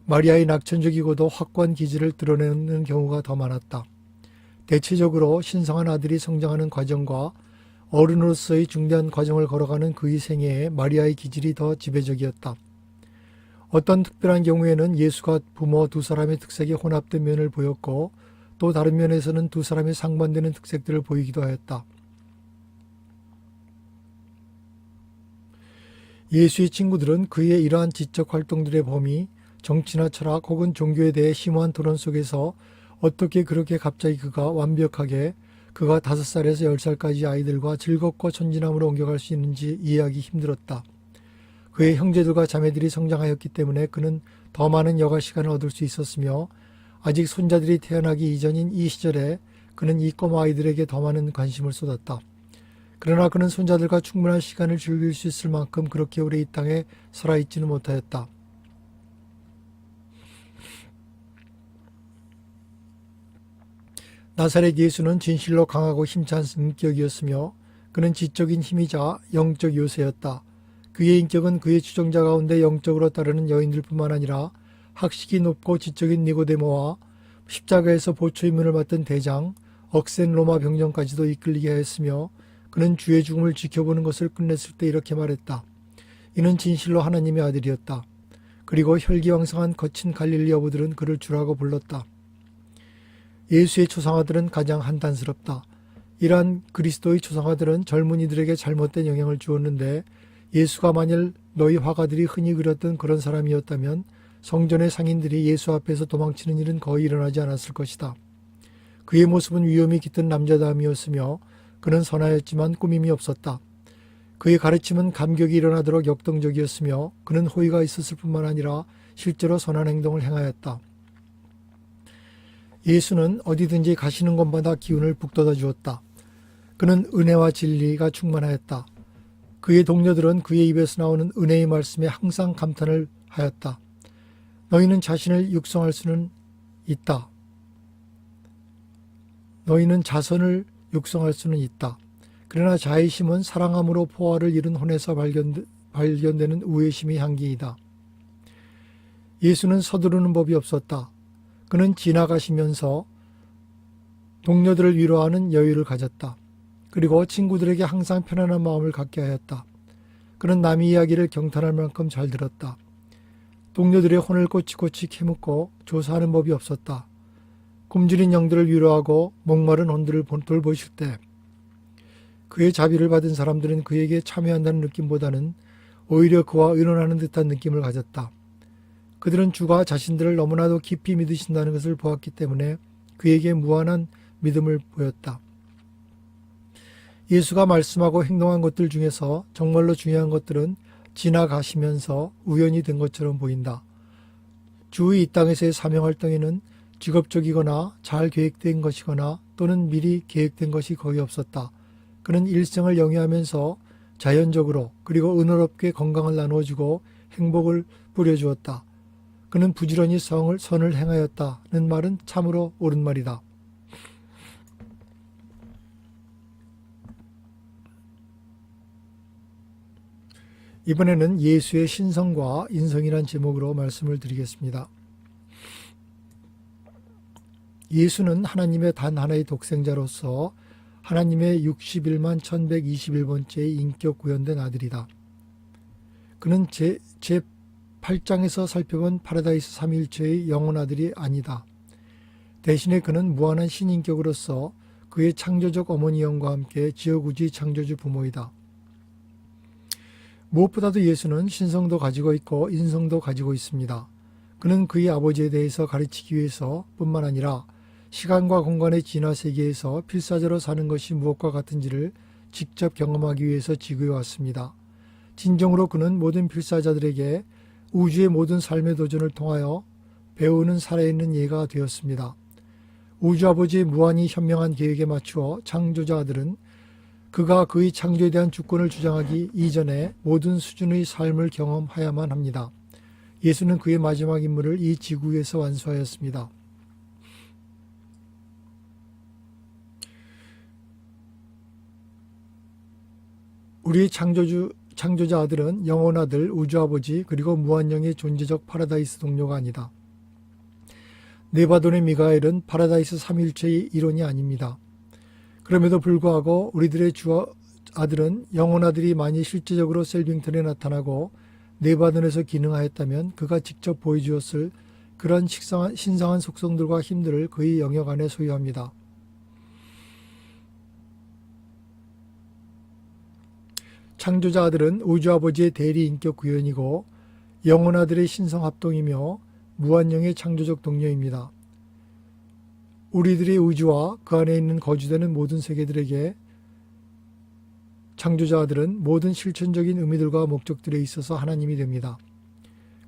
마리아의 낙천적이고도 확고한 기질을 드러내는 경우가 더 많았다. 대체적으로 신성한 아들이 성장하는 과정과 어른으로서의 중대한 과정을 걸어가는 그의 생애에 마리아의 기질이 더 지배적이었다. 어떤 특별한 경우에는 예수가 부모 두 사람의 특색이 혼합된 면을 보였고 또 다른 면에서는 두 사람이 상반되는 특색들을 보이기도 하였다. 예수의 친구들은 그의 이러한 지적 활동들의 범위, 정치나 철학 혹은 종교에 대해 심오한 토론 속에서 어떻게 그렇게 갑자기 그가 완벽하게 그가 5살에서 10살까지 아이들과 즐겁고 천진함으로 옮겨갈 수 있는지 이해하기 힘들었다. 그의 형제들과 자매들이 성장하였기 때문에 그는 더 많은 여가 시간을 얻을 수 있었으며 아직 손자들이 태어나기 이전인 이 시절에 그는 이 꼬마 아이들에게 더 많은 관심을 쏟았다. 그러나 그는 손자들과 충분한 시간을 즐길 수 있을 만큼 그렇게 오래 이 땅에 살아있지는 못하였다. 나사렛 예수는 진실로 강하고 힘찬 인격이었으며 그는 지적인 힘이자 영적 요새였다. 그의 인격은 그의 추종자 가운데 영적으로 따르는 여인들뿐만 아니라 학식이 높고 지적인 니고데모와 십자가에서 보초 임무를 맡은 대장, 억센 로마 병정까지도 이끌리게 하였으며 그는 주의 죽음을 지켜보는 것을 끝냈을 때 이렇게 말했다. 이는 진실로 하나님의 아들이었다. 그리고 혈기왕성한 거친 갈릴리 여부들은 그를 주라고 불렀다. 예수의 초상화들은 가장 한탄스럽다. 이러한 그리스도의 초상화들은 젊은이들에게 잘못된 영향을 주었는데 예수가 만일 너희 화가들이 흔히 그렸던 그런 사람이었다면 성전의 상인들이 예수 앞에서 도망치는 일은 거의 일어나지 않았을 것이다. 그의 모습은 위험이 깃든 남자다움이었으며 그는 선하였지만 꾸밈이 없었다. 그의 가르침은 감격이 일어나도록 역동적이었으며 그는 호의가 있었을 뿐만 아니라 실제로 선한 행동을 행하였다. 예수는 어디든지 가시는 곳마다 기운을 북돋아 주었다. 그는 은혜와 진리가 충만하였다. 그의 동료들은 그의 입에서 나오는 은혜의 말씀에 항상 감탄을 하였다. 너희는 자신을 육성할 수는 있다. 너희는 자선을 육성할 수는 있다. 그러나 자의심은 사랑함으로 포화를 이룬 혼에서 발견되는 우애심의 향기이다. 예수는 서두르는 법이 없었다. 그는 지나가시면서 동료들을 위로하는 여유를 가졌다. 그리고 친구들에게 항상 편안한 마음을 갖게 하였다. 그는 남의 이야기를 경탄할 만큼 잘 들었다. 동료들의 혼을 꼬치꼬치 캐묻고 조사하는 법이 없었다. 굶주린 영들을 위로하고 목마른 혼들을 돌보실 때 그의 자비를 받은 사람들은 그에게 참여한다는 느낌보다는 오히려 그와 의논하는 듯한 느낌을 가졌다. 그들은 주가 자신들을 너무나도 깊이 믿으신다는 것을 보았기 때문에 그에게 무한한 믿음을 보였다. 예수가 말씀하고 행동한 것들 중에서 정말로 중요한 것들은 지나가시면서 우연히 된 것처럼 보인다. 주의 이 땅에서의 사명활동에는 직업적이거나 잘 계획된 것이거나 또는 미리 계획된 것이 거의 없었다. 그는 일생을 영위하면서 자연적으로 그리고 은혜롭게 건강을 나누어주고 행복을 뿌려주었다. 그는 부지런히 선을 행하였다는 말은 참으로 옳은 말이다. 이번에는 예수의 신성과 인성이란 제목으로 말씀을 드리겠습니다. 예수는 하나님의 단 하나의 독생자로서 하나님의 61만 1121번째의 인격 구현된 아들이다. 그는 제8장에서 살펴본 파라다이스 삼위일체의 영혼 아들이 아니다. 대신에 그는 무한한 신인격으로서 그의 창조적 어머니 영과 함께 지어구지 창조주 부모이다. 무엇보다도 예수는 신성도 가지고 있고 인성도 가지고 있습니다. 그는 그의 아버지에 대해서 가르치기 위해서 뿐만 아니라 시간과 공간의 진화 세계에서 필사적으로 사는 것이 무엇과 같은지를 직접 경험하기 위해서 지구에 왔습니다. 진정으로 그는 모든 필사자들에게 우주의 모든 삶의 도전을 통하여 배우는 살아있는 예가 되었습니다. 우주 아버지의 무한히 현명한 계획에 맞추어 창조자 아들은 그가 그의 창조에 대한 주권을 주장하기 이전에 모든 수준의 삶을 경험하야만 합니다. 예수는 그의 마지막 임무를 이 지구에서 완수하였습니다. 우리의 창조자 아들은 영혼 아들, 우주 아버지, 그리고 무한영의 존재적 파라다이스 동료가 아니다. 네바돈의 미가엘은 파라다이스 삼위일체의 이론이 아닙니다. 그럼에도 불구하고 우리들의 주 아들은 영혼 아들이 만일 실제적으로 셀빙턴에 나타나고 네바돈에서 기능하였다면 그가 직접 보여주었을 그런 신성한 속성들과 힘들을 그의 영역 안에 소유합니다. 창조자 아들은 우주 아버지의 대리 인격 구현이고 영혼 아들의 신성 합동이며 무한영의 창조적 동료입니다. 우리들의 우주와 그 안에 있는 거주되는 모든 세계들에게 창조자 아들은 모든 실천적인 의미들과 목적들에 있어서 하나님이 됩니다.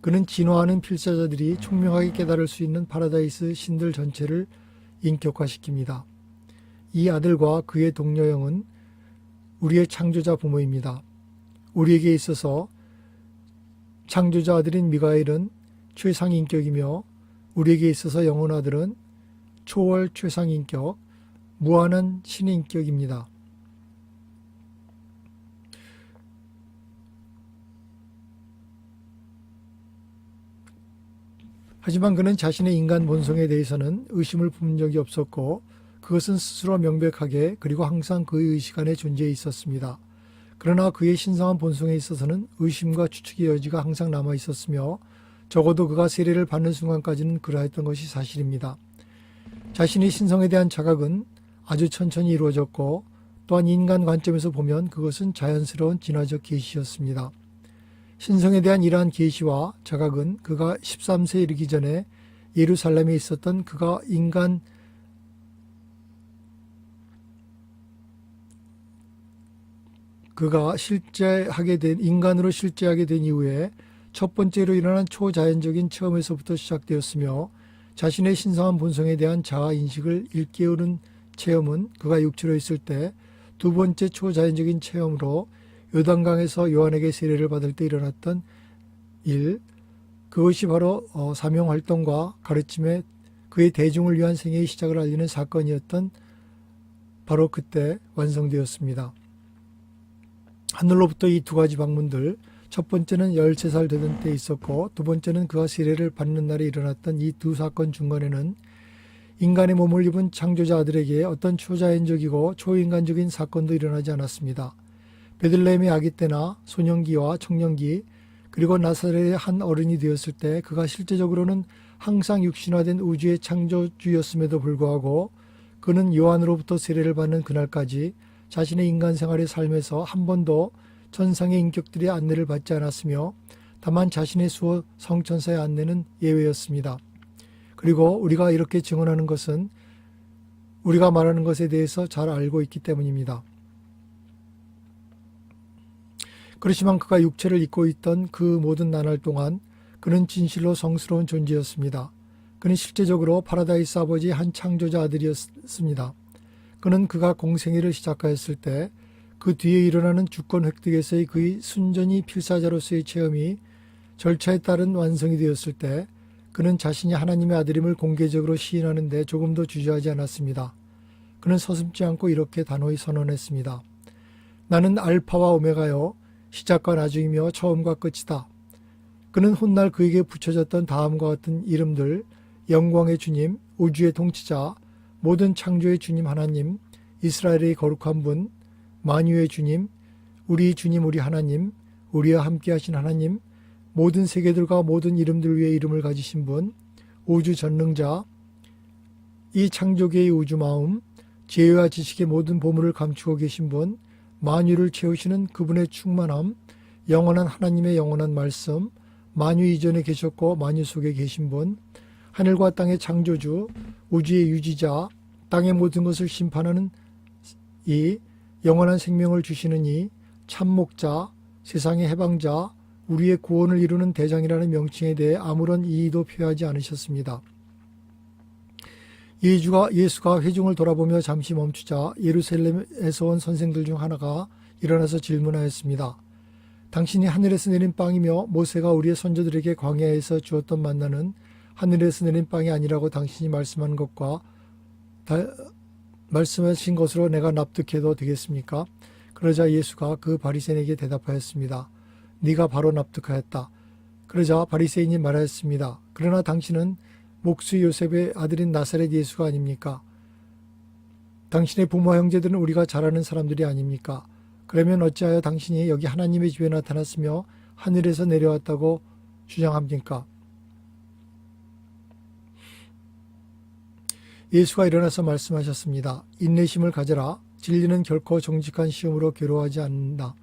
그는 진화하는 필사자들이 총명하게 깨달을 수 있는 파라다이스 신들 전체를 인격화시킵니다. 이 아들과 그의 동료형은 우리의 창조자 부모입니다. 우리에게 있어서 창조자 아들인 미가엘은 최상인격이며 우리에게 있어서 영혼 아들은 초월 최상인격, 무한한 신인격입니다. 하지만 그는 자신의 인간 본성에 대해서는 의심을 품은 적이 없었고 그것은 스스로 명백하게 그리고 항상 그의 의식 안에 존재해 있었습니다. 그러나 그의 신성한 본성에 있어서는 의심과 추측의 여지가 항상 남아 있었으며 적어도 그가 세례를 받는 순간까지는 그러했던 것이 사실입니다. 자신의 신성에 대한 자각은 아주 천천히 이루어졌고 또한 인간 관점에서 보면 그것은 자연스러운 진화적 계시였습니다. 신성에 대한 이러한 계시와 자각은 그가 13세에 이르기 전에 예루살렘에 있었던 그가 인간으로 실제하게 된 이후에 첫 번째로 일어난 초자연적인 체험에서부터 시작되었으며 자신의 신성한 본성에 대한 자아 인식을 일깨우는 체험은 그가 육체로 있을 때 두 번째 초자연적인 체험으로 요단강에서 요한에게 세례를 받을 때 일어났던 일, 그것이 바로 사명활동과 가르침에 그의 대중을 위한 생애의 시작을 알리는 사건이었던 바로 그때 완성되었습니다. 하늘로부터 이 두 가지 방문들, 첫 번째는 13살 되던 때 있었고 두 번째는 그가 세례를 받는 날에 일어났던 이 두 사건 중간에는 인간의 몸을 입은 창조자 아들에게 어떤 초자연적이고 초인간적인 사건도 일어나지 않았습니다. 베들레헴의 아기 때나 소년기와 청년기 그리고 나사렛의 한 어른이 되었을 때 그가 실제적으로는 항상 육신화된 우주의 창조주였음에도 불구하고 그는 요한으로부터 세례를 받는 그날까지 자신의 인간 생활의 삶에서 한 번도 천상의 인격들의 안내를 받지 않았으며 다만 자신의 수호 성천사의 안내는 예외였습니다. 그리고 우리가 이렇게 증언하는 것은 우리가 말하는 것에 대해서 잘 알고 있기 때문입니다. 그렇지만 그가 육체를 입고 있던 그 모든 나날 동안 그는 진실로 성스러운 존재였습니다. 그는 실제적으로 파라다이스 아버지의 한 창조자 아들이었습니다. 그는 그가 공생애를 시작하였을 때 그 뒤에 일어나는 주권 획득에서의 그의 순전히 필사자로서의 체험이 절차에 따른 완성이 되었을 때 그는 자신이 하나님의 아들임을 공개적으로 시인하는 데 조금도 주저하지 않았습니다. 그는 서슴지 않고 이렇게 단호히 선언했습니다. 나는 알파와 오메가요 시작과 나중이며 처음과 끝이다. 그는 훗날 그에게 붙여졌던 다음과 같은 이름들, 영광의 주님, 우주의 통치자, 모든 창조의 주님 하나님, 이스라엘의 거룩한 분, 만유의 주님, 우리 주님 우리 하나님, 우리와 함께 하신 하나님, 모든 세계들과 모든 이름들 위에 이름을 가지신 분, 우주 전능자, 이 창조계의 우주 마음, 지혜와 지식의 모든 보물을 감추고 계신 분, 만유를 채우시는 그분의 충만함, 영원한 하나님의 영원한 말씀, 만유 이전에 계셨고 만유 속에 계신 분, 하늘과 땅의 창조주, 우주의 유지자, 땅의 모든 것을 심판하는 이 영원한 생명을 주시는 이 참목자, 세상의 해방자, 우리의 구원을 이루는 대장이라는 명칭에 대해 아무런 이의도 표하지 않으셨습니다. 예수가 회중을 돌아보며 잠시 멈추자 예루살렘에서 온 선생들 중 하나가 일어나서 질문하였습니다. 당신이 하늘에서 내린 빵이며 모세가 우리의 선조들에게 광야에서 주었던 만나는 하늘에서 내린 빵이 아니라고 당신이 말씀한 것과 말씀하신 것으로 내가 납득해도 되겠습니까? 그러자 예수가 그 바리새인에게 대답하였습니다. 네가 바로 납득하였다. 그러자 바리새인이 말하였습니다. 그러나 당신은 목수 요셉의 아들인 나사렛 예수가 아닙니까? 당신의 부모 형제들은 우리가 잘 아는 사람들이 아닙니까? 그러면 어찌하여 당신이 여기 하나님의 집에 나타났으며 하늘에서 내려왔다고 주장합니까? 예수가 일어나서 말씀하셨습니다. 인내심을 가져라. 진리는 결코 정직한 시험으로 괴로워하지 않는다.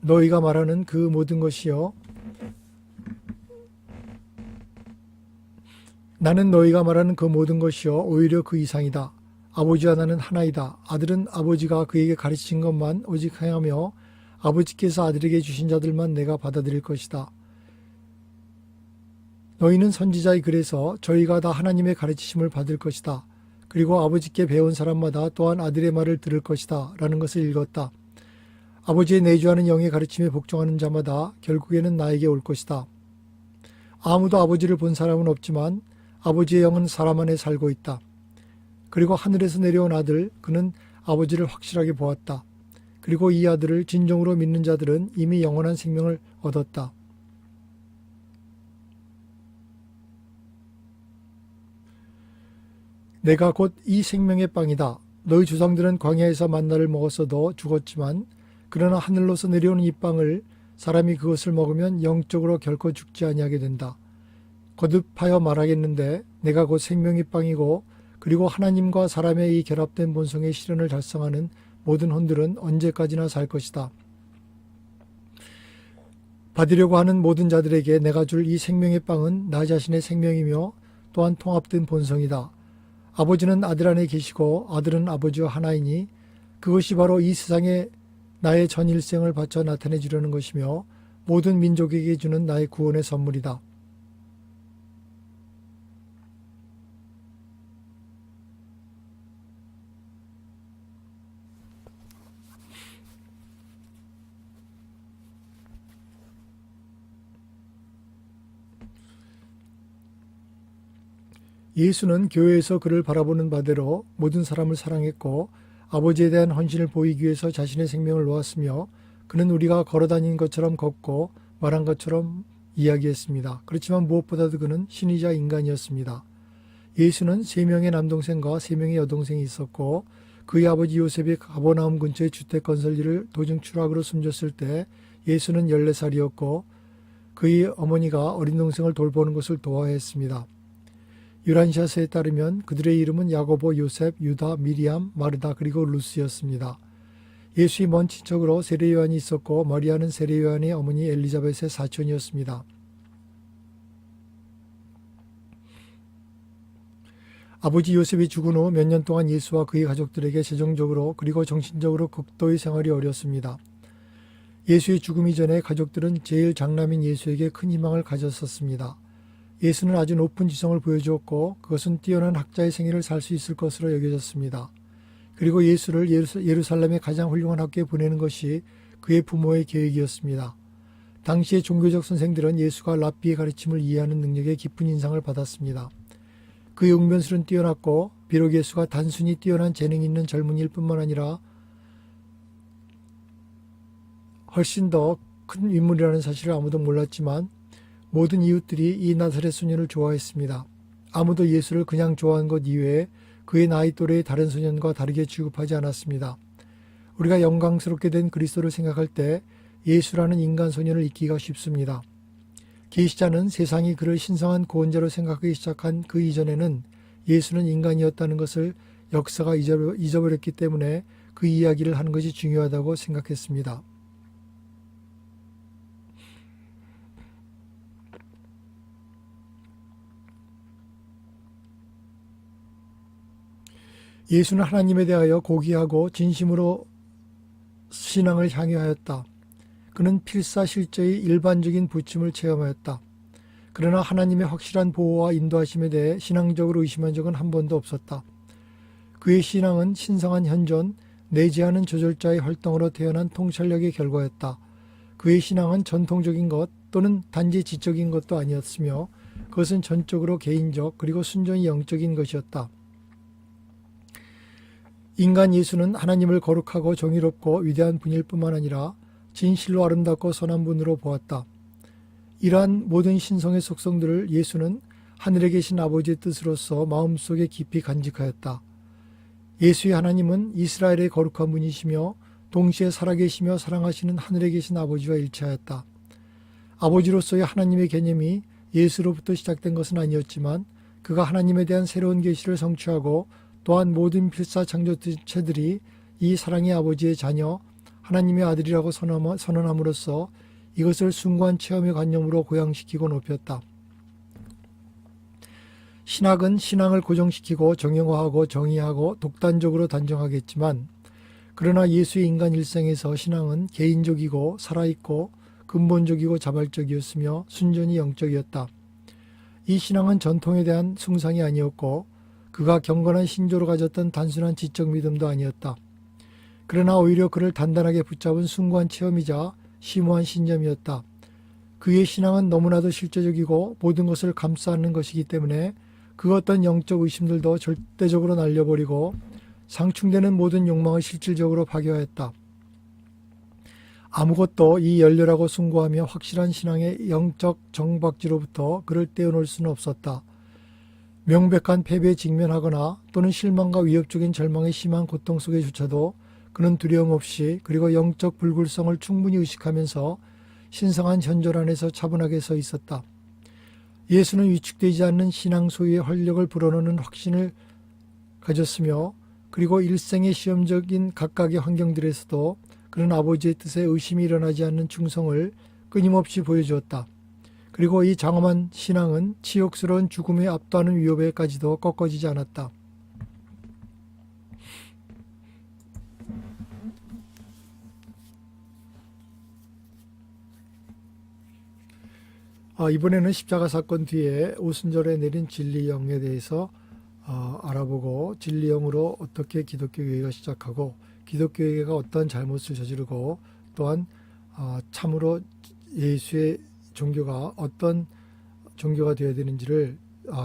너희가 말하는 그 모든 것이요. 나는 너희가 말하는 그 모든 것이요. 오히려 그 이상이다. 아버지와 나는 하나이다. 아들은 아버지가 그에게 가르친 것만 오직 행하며 아버지께서 아들에게 주신 자들만 내가 받아들일 것이다. 너희는 선지자의 글에서 저희가 다 하나님의 가르치심을 받을 것이다. 그리고 아버지께 배운 사람마다 또한 아들의 말을 들을 것이다. 라는 것을 읽었다. 아버지의 내주하는 영의 가르침에 복종하는 자마다 결국에는 나에게 올 것이다. 아무도 아버지를 본 사람은 없지만 아버지의 영은 사람 안에 살고 있다. 그리고 하늘에서 내려온 아들, 그는 아버지를 확실하게 보았다. 그리고 이 아들을 진정으로 믿는 자들은 이미 영원한 생명을 얻었다. 내가 곧 이 생명의 빵이다. 너희 조상들은 광야에서 만나를 먹었어도 죽었지만 그러나 하늘로서 내려오는 이 빵을 사람이 그것을 먹으면 영적으로 결코 죽지 아니하게 된다. 거듭하여 말하겠는데 내가 곧 생명의 빵이고 그리고 하나님과 사람의 이 결합된 본성의 실현을 달성하는 모든 혼들은 언제까지나 살 것이다. 받으려고 하는 모든 자들에게 내가 줄 이 생명의 빵은 나 자신의 생명이며 또한 통합된 본성이다. 아버지는 아들 안에 계시고 아들은 아버지와 하나이니 그것이 바로 이 세상에 나의 전 일생을 바쳐 나타내 주려는 것이며 모든 민족에게 주는 나의 구원의 선물이다. 예수는 교회에서 그를 바라보는 바대로 모든 사람을 사랑했고 아버지에 대한 헌신을 보이기 위해서 자신의 생명을 놓았으며 그는 우리가 걸어다닌 것처럼 걷고 말한 것처럼 이야기했습니다. 그렇지만 무엇보다도 그는 신이자 인간이었습니다. 예수는 3명의 남동생과 3명의 여동생이 있었고 그의 아버지 요셉이 가버나움 근처의 주택 건설 일을 도중 추락으로 숨졌을 때 예수는 14살이었고 그의 어머니가 어린 동생을 돌보는 것을 도와했습니다. 유란시아서에 따르면 그들의 이름은 야고보, 요셉, 유다, 미리암, 마르다 그리고 루스였습니다. 예수의 먼 친척으로 세례요한이 있었고 마리아는 세례요한의 어머니 엘리자벳의 사촌이었습니다. 아버지 요셉이 죽은 후 몇 년 동안 예수와 그의 가족들에게 재정적으로 그리고 정신적으로 극도의 생활이 어려웠습니다. 예수의 죽음 이전에 가족들은 제일 장남인 예수에게 큰 희망을 가졌었습니다. 예수는 아주 높은 지성을 보여주었고 그것은 뛰어난 학자의 생애를 살 수 있을 것으로 여겨졌습니다. 그리고 예수를 예루살렘의 가장 훌륭한 학교에 보내는 것이 그의 부모의 계획이었습니다. 당시의 종교적 선생들은 예수가 랍비의 가르침을 이해하는 능력에 깊은 인상을 받았습니다. 그의 웅변술은 뛰어났고 비록 예수가 단순히 뛰어난 재능이 있는 젊은이일 뿐만 아니라 훨씬 더 큰 인물이라는 사실을 아무도 몰랐지만 모든 이웃들이 이 나사렛 소년을 좋아했습니다. 아무도 예수를 그냥 좋아한 것 이외에 그의 나이 또래의 다른 소년과 다르게 취급하지 않았습니다. 우리가 영광스럽게 된 그리스도를 생각할 때 예수라는 인간 소년을 잊기가 쉽습니다. 계시자는 세상이 그를 신성한 구원자로 생각하기 시작한 그 이전에는 예수는 인간이었다는 것을 역사가 잊어버렸기 때문에 그 이야기를 하는 것이 중요하다고 생각했습니다. 예수는 하나님에 대하여 고귀하고 진심으로 신앙을 향유하였다. 그는 필사실제의 일반적인 부침을 체험하였다. 그러나 하나님의 확실한 보호와 인도하심에 대해 신앙적으로 의심한 적은 한 번도 없었다. 그의 신앙은 신성한 현존, 내지 않은 조절자의 활동으로 태어난 통찰력의 결과였다. 그의 신앙은 전통적인 것 또는 단지 지적인 것도 아니었으며 그것은 전적으로 개인적 그리고 순전히 영적인 것이었다. 인간 예수는 하나님을 거룩하고 정의롭고 위대한 분일 뿐만 아니라 진실로 아름답고 선한 분으로 보았다. 이러한 모든 신성의 속성들을 예수는 하늘에 계신 아버지의 뜻으로서 마음속에 깊이 간직하였다. 예수의 하나님은 이스라엘의 거룩한 분이시며 동시에 살아계시며 사랑하시는 하늘에 계신 아버지와 일치하였다. 아버지로서의 하나님의 개념이 예수로부터 시작된 것은 아니었지만 그가 하나님에 대한 새로운 계시를 성취하고 또한 모든 필사창조체들이 이 사랑의 아버지의 자녀, 하나님의 아들이라고 선언함으로써 이것을 숭고한 체험의 관념으로 고양시키고 높였다. 신학은 신앙을 고정시키고 정형화하고 정의하고 독단적으로 단정하겠지만 그러나 예수의 인간 일생에서 신앙은 개인적이고 살아있고 근본적이고 자발적이었으며 순전히 영적이었다. 이 신앙은 전통에 대한 숭상이 아니었고 그가 경건한 신조로 가졌던 단순한 지적 믿음도 아니었다. 그러나 오히려 그를 단단하게 붙잡은 숭고한 체험이자 심오한 신념이었다. 그의 신앙은 너무나도 실제적이고 모든 것을 감싸 안는 것이기 때문에 그 어떤 영적 의심들도 절대적으로 날려버리고 상충되는 모든 욕망을 실질적으로 파괴하였다. 아무것도 이 열렬하고 숭고하며 확실한 신앙의 영적 정박지로부터 그를 떼어놓을 수는 없었다. 명백한 패배에 직면하거나 또는 실망과 위협적인 절망의 심한 고통 속에조차도 그는 두려움 없이 그리고 영적 불굴성을 충분히 의식하면서 신성한 현존 안에서 차분하게 서 있었다. 예수는 위축되지 않는 신앙 소유의 활력을 불어넣는 확신을 가졌으며 그리고 일생의 시험적인 각각의 환경들에서도 그는 아버지의 뜻에 의심이 일어나지 않는 충성을 끊임없이 보여주었다. 그리고 이 장엄한 신앙은 치욕스러운 죽음에 압도하는 위협에까지도 꺾어지지 않았다. 이번에는 십자가 사건 뒤에 오순절에 내린 진리영에 대해서 알아보고 진리영으로 어떻게 기독교회가 시작하고 기독교회가 어떤 잘못을 저지르고 또한 참으로 예수의 종교가 어떤 종교가 되어야 되는지를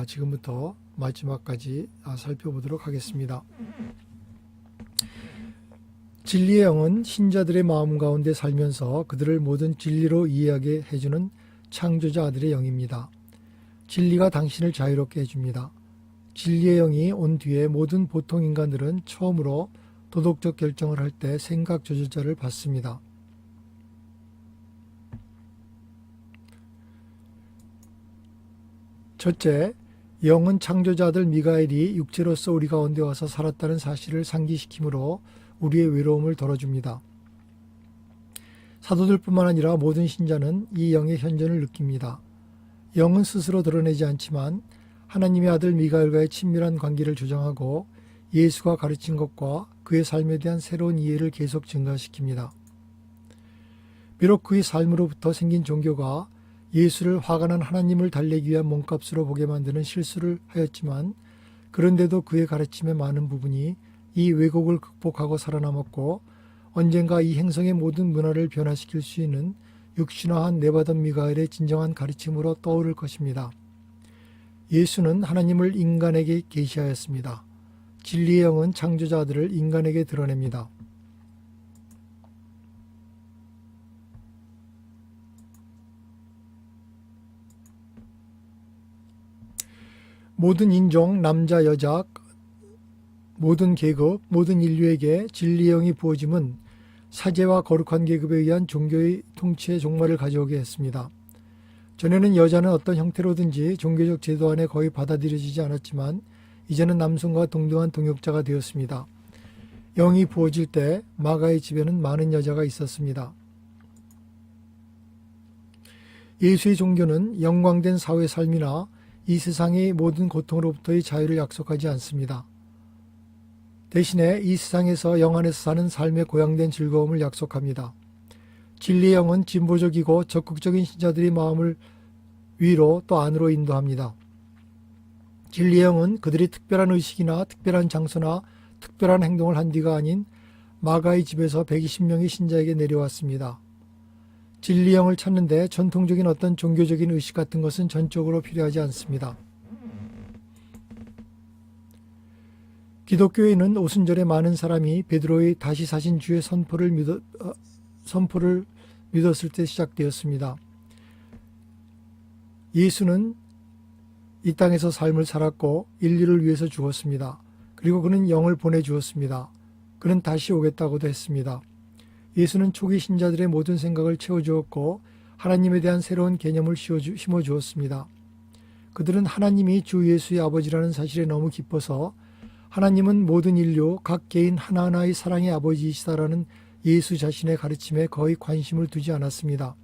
지금부터 마지막까지 살펴보도록 하겠습니다. 진리의 영은 신자들의 마음 가운데 살면서 그들을 모든 진리로 이해하게 해주는 창조자 아들의 영입니다. 진리가 당신을 자유롭게 해줍니다. 진리의 영이 온 뒤에 모든 보통 인간들은 처음으로 도덕적 결정을 할 때 생각 조절자를 받습니다. 첫째, 영은 창조자 아들 미가엘이 육체로서 우리 가운데 와서 살았다는 사실을 상기시키므로 우리의 외로움을 덜어줍니다. 사도들뿐만 아니라 모든 신자는 이 영의 현존을 느낍니다. 영은 스스로 드러내지 않지만 하나님의 아들 미가엘과의 친밀한 관계를 조장하고 예수가 가르친 것과 그의 삶에 대한 새로운 이해를 계속 증가시킵니다. 비록 그의 삶으로부터 생긴 종교가 예수를 화가 난 하나님을 달래기 위한 몸값으로 보게 만드는 실수를 하였지만 그런데도 그의 가르침의 많은 부분이 이 왜곡을 극복하고 살아남았고 언젠가 이 행성의 모든 문화를 변화시킬 수 있는 육신화한 네바던 미가엘의 진정한 가르침으로 떠오를 것입니다. 예수는 하나님을 인간에게 계시하였습니다. 진리의 영은 창조자 아들을 인간에게 드러냅니다. 모든 인종, 남자, 여자, 모든 계급, 모든 인류에게 진리의 영이 부어짐은 사제와 거룩한 계급에 의한 종교의 통치의 종말을 가져오게 했습니다. 전에는 여자는 어떤 형태로든지 종교적 제도 안에 거의 받아들여지지 않았지만 이제는 남성과 동등한 동역자가 되었습니다. 영이 부어질 때 마가의 집에는 많은 여자가 있었습니다. 예수의 종교는 영광된 사회 삶이나 이 세상의 모든 고통으로부터의 자유를 약속하지 않습니다. 대신에 이 세상에서 영 안에서 사는 삶의 고양된 즐거움을 약속합니다. 진리의 영은 진보적이고 적극적인 신자들의 마음을 위로 또 안으로 인도합니다. 진리의 영은 그들이 특별한 의식이나 특별한 장소나 특별한 행동을 한 뒤가 아닌 마가의 집에서 120명의 신자에게 내려왔습니다. 진리의 영을 찾는데 전통적인 어떤 종교적인 의식 같은 것은 전적으로 필요하지 않습니다. 기독교에는 오순절에 많은 사람이 베드로의 다시 사신 주의 선포를 믿었을 때 시작되었습니다. 예수는 이 땅에서 삶을 살았고 인류를 위해서 죽었습니다. 그리고 그는 영을 보내주었습니다. 그는 다시 오겠다고도 했습니다. 예수는 초기 신자들의 모든 생각을 채워주었고 하나님에 대한 새로운 개념을 심어주었습니다. 그들은 하나님이 주 예수의 아버지라는 사실에 너무 기뻐서 하나님은 모든 인류, 각 개인 하나하나의 사랑의 아버지이시다라는 예수 자신의 가르침에 거의 관심을 두지 않았습니다.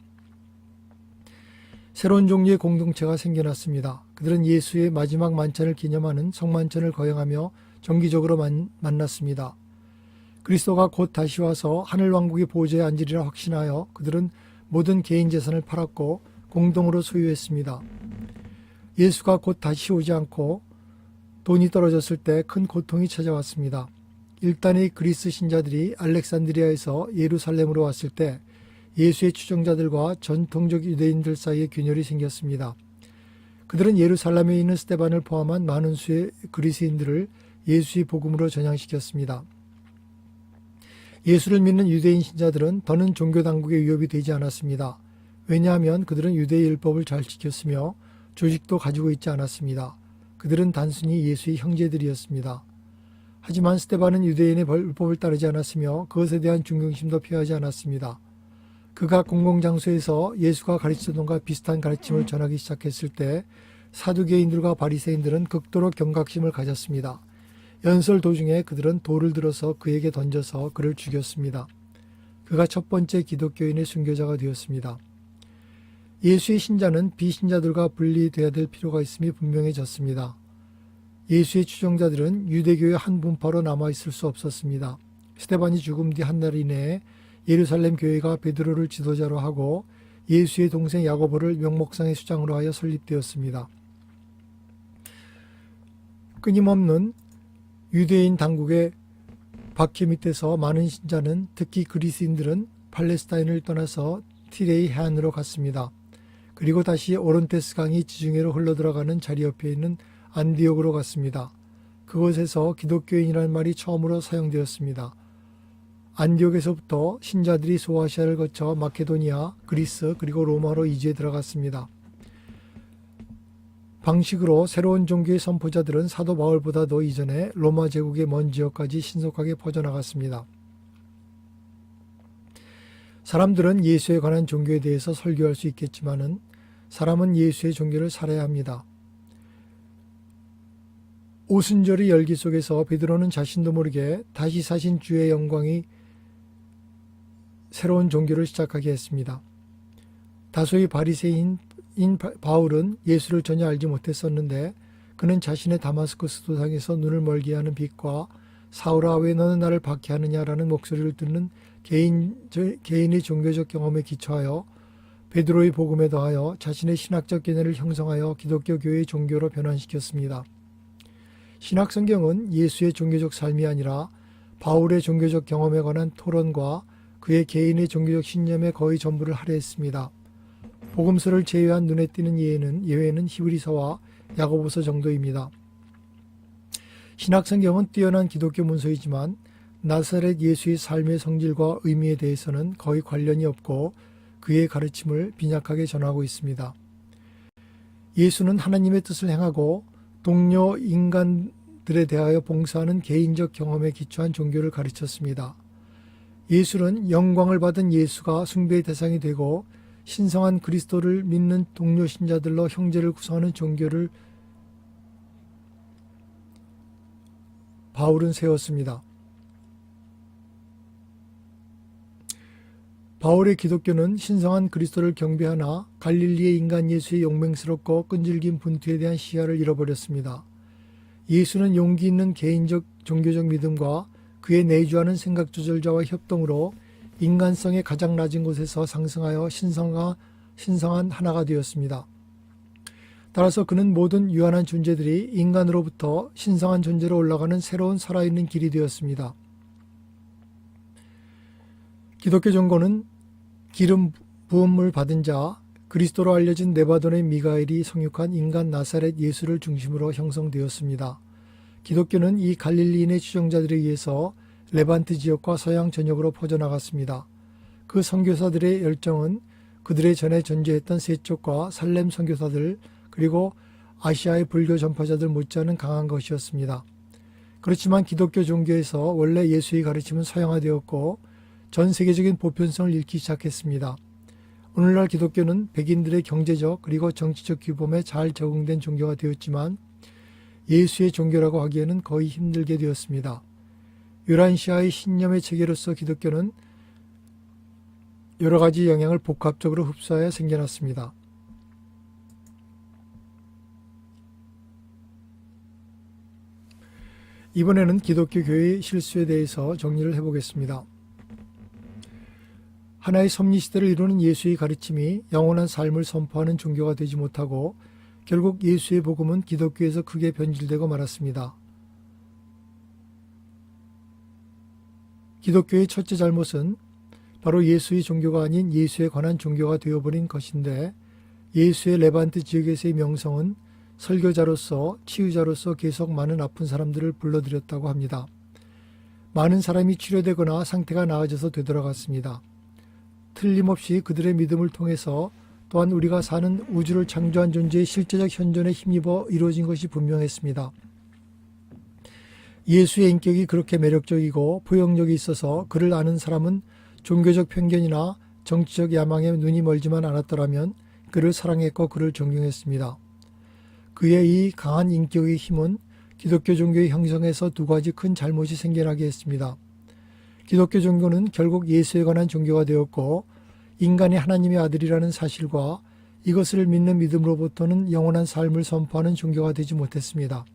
새로운 종류의 공동체가 생겨났습니다. 그들은 예수의 마지막 만찬을 기념하는 성만찬을 거행하며 정기적으로 만났습니다. 그리스도가 곧 다시 와서 하늘왕국의 보좌에 앉으리라 확신하여 그들은 모든 개인 재산을 팔았고 공동으로 소유했습니다. 예수가 곧 다시 오지 않고 돈이 떨어졌을 때 큰 고통이 찾아왔습니다. 일단의 그리스 신자들이 알렉산드리아에서 예루살렘으로 왔을 때 예수의 추종자들과 전통적 유대인들 사이에 균열이 생겼습니다. 그들은 예루살렘에 있는 스데반을 포함한 많은 수의 그리스인들을 예수의 복음으로 전향시켰습니다. 예수를 믿는 유대인 신자들은 더는 종교 당국의 위협이 되지 않았습니다. 왜냐하면 그들은 유대의 율법을 잘 지켰으며 조직도 가지고 있지 않았습니다. 그들은 단순히 예수의 형제들이었습니다. 하지만 스데반은 유대인의 율법을 따르지 않았으며 그것에 대한 존경심도 표하지 않았습니다. 그가 공공장소에서 예수가 가르치던 것과 비슷한 가르침을 전하기 시작했을 때 사두개인들과 바리새인들은 극도로 경각심을 가졌습니다. 연설 도중에 그들은 돌을 들어서 그에게 던져서 그를 죽였습니다. 그가 첫 번째 기독교인의 순교자가 되었습니다. 예수의 신자는 비신자들과 분리되어야 될 필요가 있음이 분명해졌습니다. 예수의 추종자들은 유대교의 한 분파로 남아있을 수 없었습니다. 스데반이 죽음 뒤 한 날 이내에 예루살렘 교회가 베드로를 지도자로 하고 예수의 동생 야고보를 명목상의 수장으로 하여 설립되었습니다. 끊임없는 유대인 당국의 박해 밑에서 많은 신자는, 특히 그리스인들은 팔레스타인을 떠나서 티레이 해안으로 갔습니다. 그리고 다시 오론테스 강이 지중해로 흘러들어가는 자리 옆에 있는 안디옥으로 갔습니다. 그곳에서 기독교인이라는 말이 처음으로 사용되었습니다. 안디옥에서부터 신자들이 소아시아를 거쳐 마케도니아, 그리스, 그리고 로마로 이주해 들어갔습니다. 방식으로 새로운 종교의 선포자들은 사도 바울보다도 이전에 로마 제국의 먼 지역까지 신속하게 퍼져나갔습니다. 사람들은 예수에 관한 종교에 대해서 설교할 수 있겠지만은 사람은 예수의 종교를 살아야 합니다. 오순절의 열기 속에서 베드로는 자신도 모르게 다시 사신 주의 영광이 새로운 종교를 시작하게 했습니다. 다소의 바리새인인 바울은 예수를 전혀 알지 못했었는데 그는 자신의 다마스커스 도상에서 눈을 멀게 하는 빛과 사울아 왜 너는 나를 박해하느냐라는 목소리를 듣는 개인의 종교적 경험에 기초하여 베드로의 복음에 더하여 자신의 신학적 견해를 형성하여 기독교 교회의 종교로 변환시켰습니다. 신학 성경은 예수의 종교적 삶이 아니라 바울의 종교적 경험에 관한 토론과 그의 개인의 종교적 신념의 거의 전부를 할애했습니다. 복음서를 제외한 눈에 띄는 예외는 히브리서와 야고보서 정도입니다. 신학 성경은 뛰어난 기독교 문서이지만 나사렛 예수의 삶의 성질과 의미에 대해서는 거의 관련이 없고 그의 가르침을 빈약하게 전하고 있습니다. 예수는 하나님의 뜻을 행하고 동료 인간들에 대하여 봉사하는 개인적 경험에 기초한 종교를 가르쳤습니다. 예수는 영광을 받은 예수가 숭배의 대상이 되고 신성한 그리스도를 믿는 동료 신자들로 형제를 구성하는 종교를 바울은 세웠습니다. 바울의 기독교는 신성한 그리스도를 경배하나 갈릴리의 인간 예수의 용맹스럽고 끈질긴 분투에 대한 시야를 잃어버렸습니다. 예수는 용기 있는 개인적 종교적 믿음과 그의 내주하는 생각 조절자와 협동으로 인간성의 가장 낮은 곳에서 상승하여 신성한 하나가 되었습니다. 따라서 그는 모든 유한한 존재들이 인간으로부터 신성한 존재로 올라가는 새로운 살아있는 길이 되었습니다. 기독교 종교는 기름 부음을 받은 자, 그리스도로 알려진 네바돈의 미가엘이 성육한 인간 나사렛 예수를 중심으로 형성되었습니다. 기독교는 이 갈릴리인의 추종자들에 의해서 레반트 지역과 서양 전역으로 퍼져나갔습니다. 그 선교사들의 열정은 그들의 전에 전제했던 세쪽과 살렘 선교사들 그리고 아시아의 불교 전파자들 못지않은 강한 것이었습니다. 그렇지만 기독교 종교에서 원래 예수의 가르침은 서양화되었고 전 세계적인 보편성을 잃기 시작했습니다. 오늘날 기독교는 백인들의 경제적 그리고 정치적 규범에 잘 적응된 종교가 되었지만 예수의 종교라고 하기에는 거의 힘들게 되었습니다. 유란시아의 신념의 체계로서 기독교는 여러 가지 영향을 복합적으로 흡수하여 생겨났습니다. 이번에는 기독교 교회의 실수에 대해서 정리를 해보겠습니다. 하나의 섭리시대를 이루는 예수의 가르침이 영원한 삶을 선포하는 종교가 되지 못하고 결국 예수의 복음은 기독교에서 크게 변질되고 말았습니다. 기독교의 첫째 잘못은 바로 예수의 종교가 아닌 예수에 관한 종교가 되어버린 것인데, 예수의 레반트 지역에서의 명성은 설교자로서, 치유자로서 계속 많은 아픈 사람들을 불러들였다고 합니다. 많은 사람이 치료되거나 상태가 나아져서 되돌아갔습니다. 틀림없이 그들의 믿음을 통해서 또한 우리가 사는 우주를 창조한 존재의 실제적 현존에 힘입어 이루어진 것이 분명했습니다. 예수의 인격이 그렇게 매력적이고 포용력이 있어서 그를 아는 사람은 종교적 편견이나 정치적 야망에 눈이 멀지만 않았더라면 그를 사랑했고 그를 존경했습니다. 그의 이 강한 인격의 힘은 기독교 종교의 형성에서 두 가지 큰 잘못이 생겨나게 했습니다. 기독교 종교는 결국 예수에 관한 종교가 되었고, 인간이 하나님의 아들이라는 사실과 이것을 믿는 믿음으로부터는 영원한 삶을 선포하는 종교가 되지 못했습니다.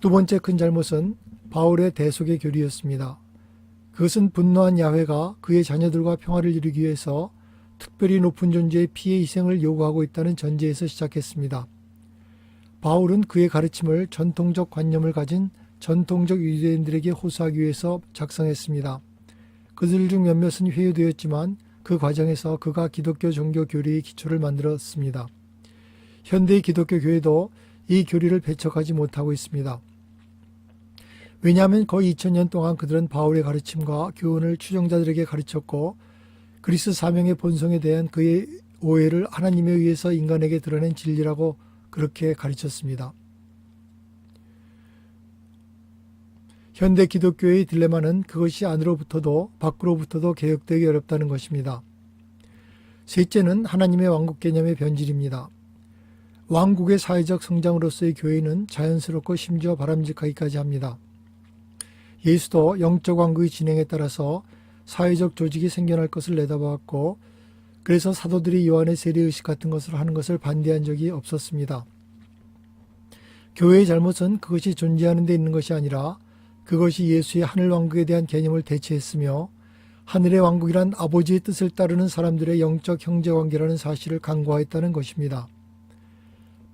두 번째 큰 잘못은 바울의 대속의 교리였습니다. 그것은 분노한 야훼가 그의 자녀들과 평화를 이루기 위해서 특별히 높은 존재의 피해 희생을 요구하고 있다는 전제에서 시작했습니다. 바울은 그의 가르침을 전통적 관념을 가진 전통적 유대인들에게 호소하기 위해서 작성했습니다. 그들 중 몇몇은 회유되었지만 그 과정에서 그가 기독교 종교 교리의 기초를 만들었습니다. 현대의 기독교 교회도 이 교리를 배척하지 못하고 있습니다. 왜냐하면 거의 2000년 동안 그들은 바울의 가르침과 교훈을 추종자들에게 가르쳤고, 그리스 사명의 본성에 대한 그의 오해를 하나님에 의해서 인간에게 드러낸 진리라고 그렇게 가르쳤습니다. 현대 기독교의 딜레마는 그것이 안으로부터도 밖으로부터도 개혁되기 어렵다는 것입니다. 셋째는 하나님의 왕국 개념의 변질입니다. 왕국의 사회적 성장으로서의 교회는 자연스럽고 심지어 바람직하기까지 합니다. 예수도 영적 왕국의 진행에 따라서 사회적 조직이 생겨날 것을 내다보았고, 그래서 사도들이 요한의 세례의식 같은 것을 하는 것을 반대한 적이 없었습니다. 교회의 잘못은 그것이 존재하는 데 있는 것이 아니라 그것이 예수의 하늘왕국에 대한 개념을 대체했으며, 하늘의 왕국이란 아버지의 뜻을 따르는 사람들의 영적 형제관계라는 사실을 간과했다는 것입니다.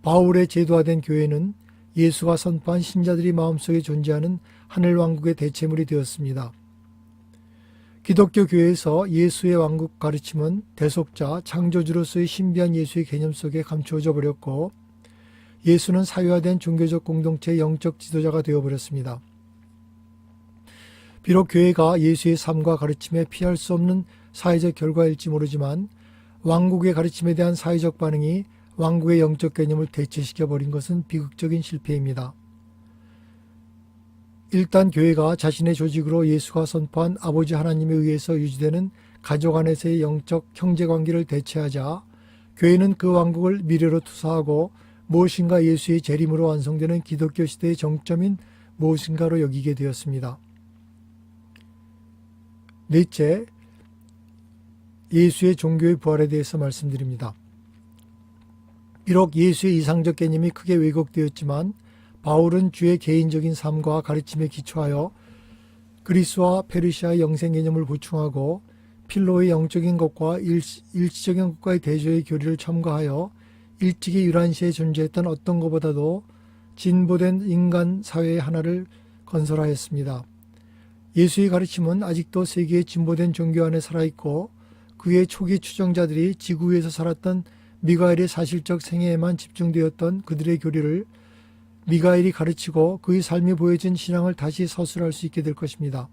바울의 제도화된 교회는 예수가 선포한 신자들이 마음속에 존재하는 하늘왕국의 대체물이 되었습니다. 기독교 교회에서 예수의 왕국 가르침은 대속자, 창조주로서의 신비한 예수의 개념 속에 감추어져 버렸고, 예수는 사회화된 종교적 공동체의 영적 지도자가 되어버렸습니다. 비록 교회가 예수의 삶과 가르침에 피할 수 없는 사회적 결과일지 모르지만, 왕국의 가르침에 대한 사회적 반응이 왕국의 영적 개념을 대체시켜버린 것은 비극적인 실패입니다. 일단 교회가 자신의 조직으로 예수가 선포한 아버지 하나님에 의해서 유지되는 가족 안에서의 영적 형제관계를 대체하자 교회는 그 왕국을 미래로 투사하고 무엇인가 예수의 재림으로 완성되는 기독교 시대의 정점인 무엇인가로 여기게 되었습니다. 넷째, 예수의 종교의 부활에 대해서 말씀드립니다. 비록 예수의 이상적 개념이 크게 왜곡되었지만 바울은 주의 개인적인 삶과 가르침에 기초하여 그리스와 페르시아의 영생 개념을 보충하고 필로의 영적인 것과 일시적인 것과의 대조의 교리를 첨가하여 일찍이 유란시에 존재했던 어떤 것보다도 진보된 인간 사회의 하나를 건설하였습니다. 예수의 가르침은 아직도 세계의 진보된 종교 안에 살아있고, 그의 초기 추종자들이 지구 위에서 살았던 미가엘의 사실적 생애에만 집중되었던 그들의 교리를 미가엘이 가르치고 그의 삶이 보여진 신앙을 다시 서술할 수 있게 될 것입니다.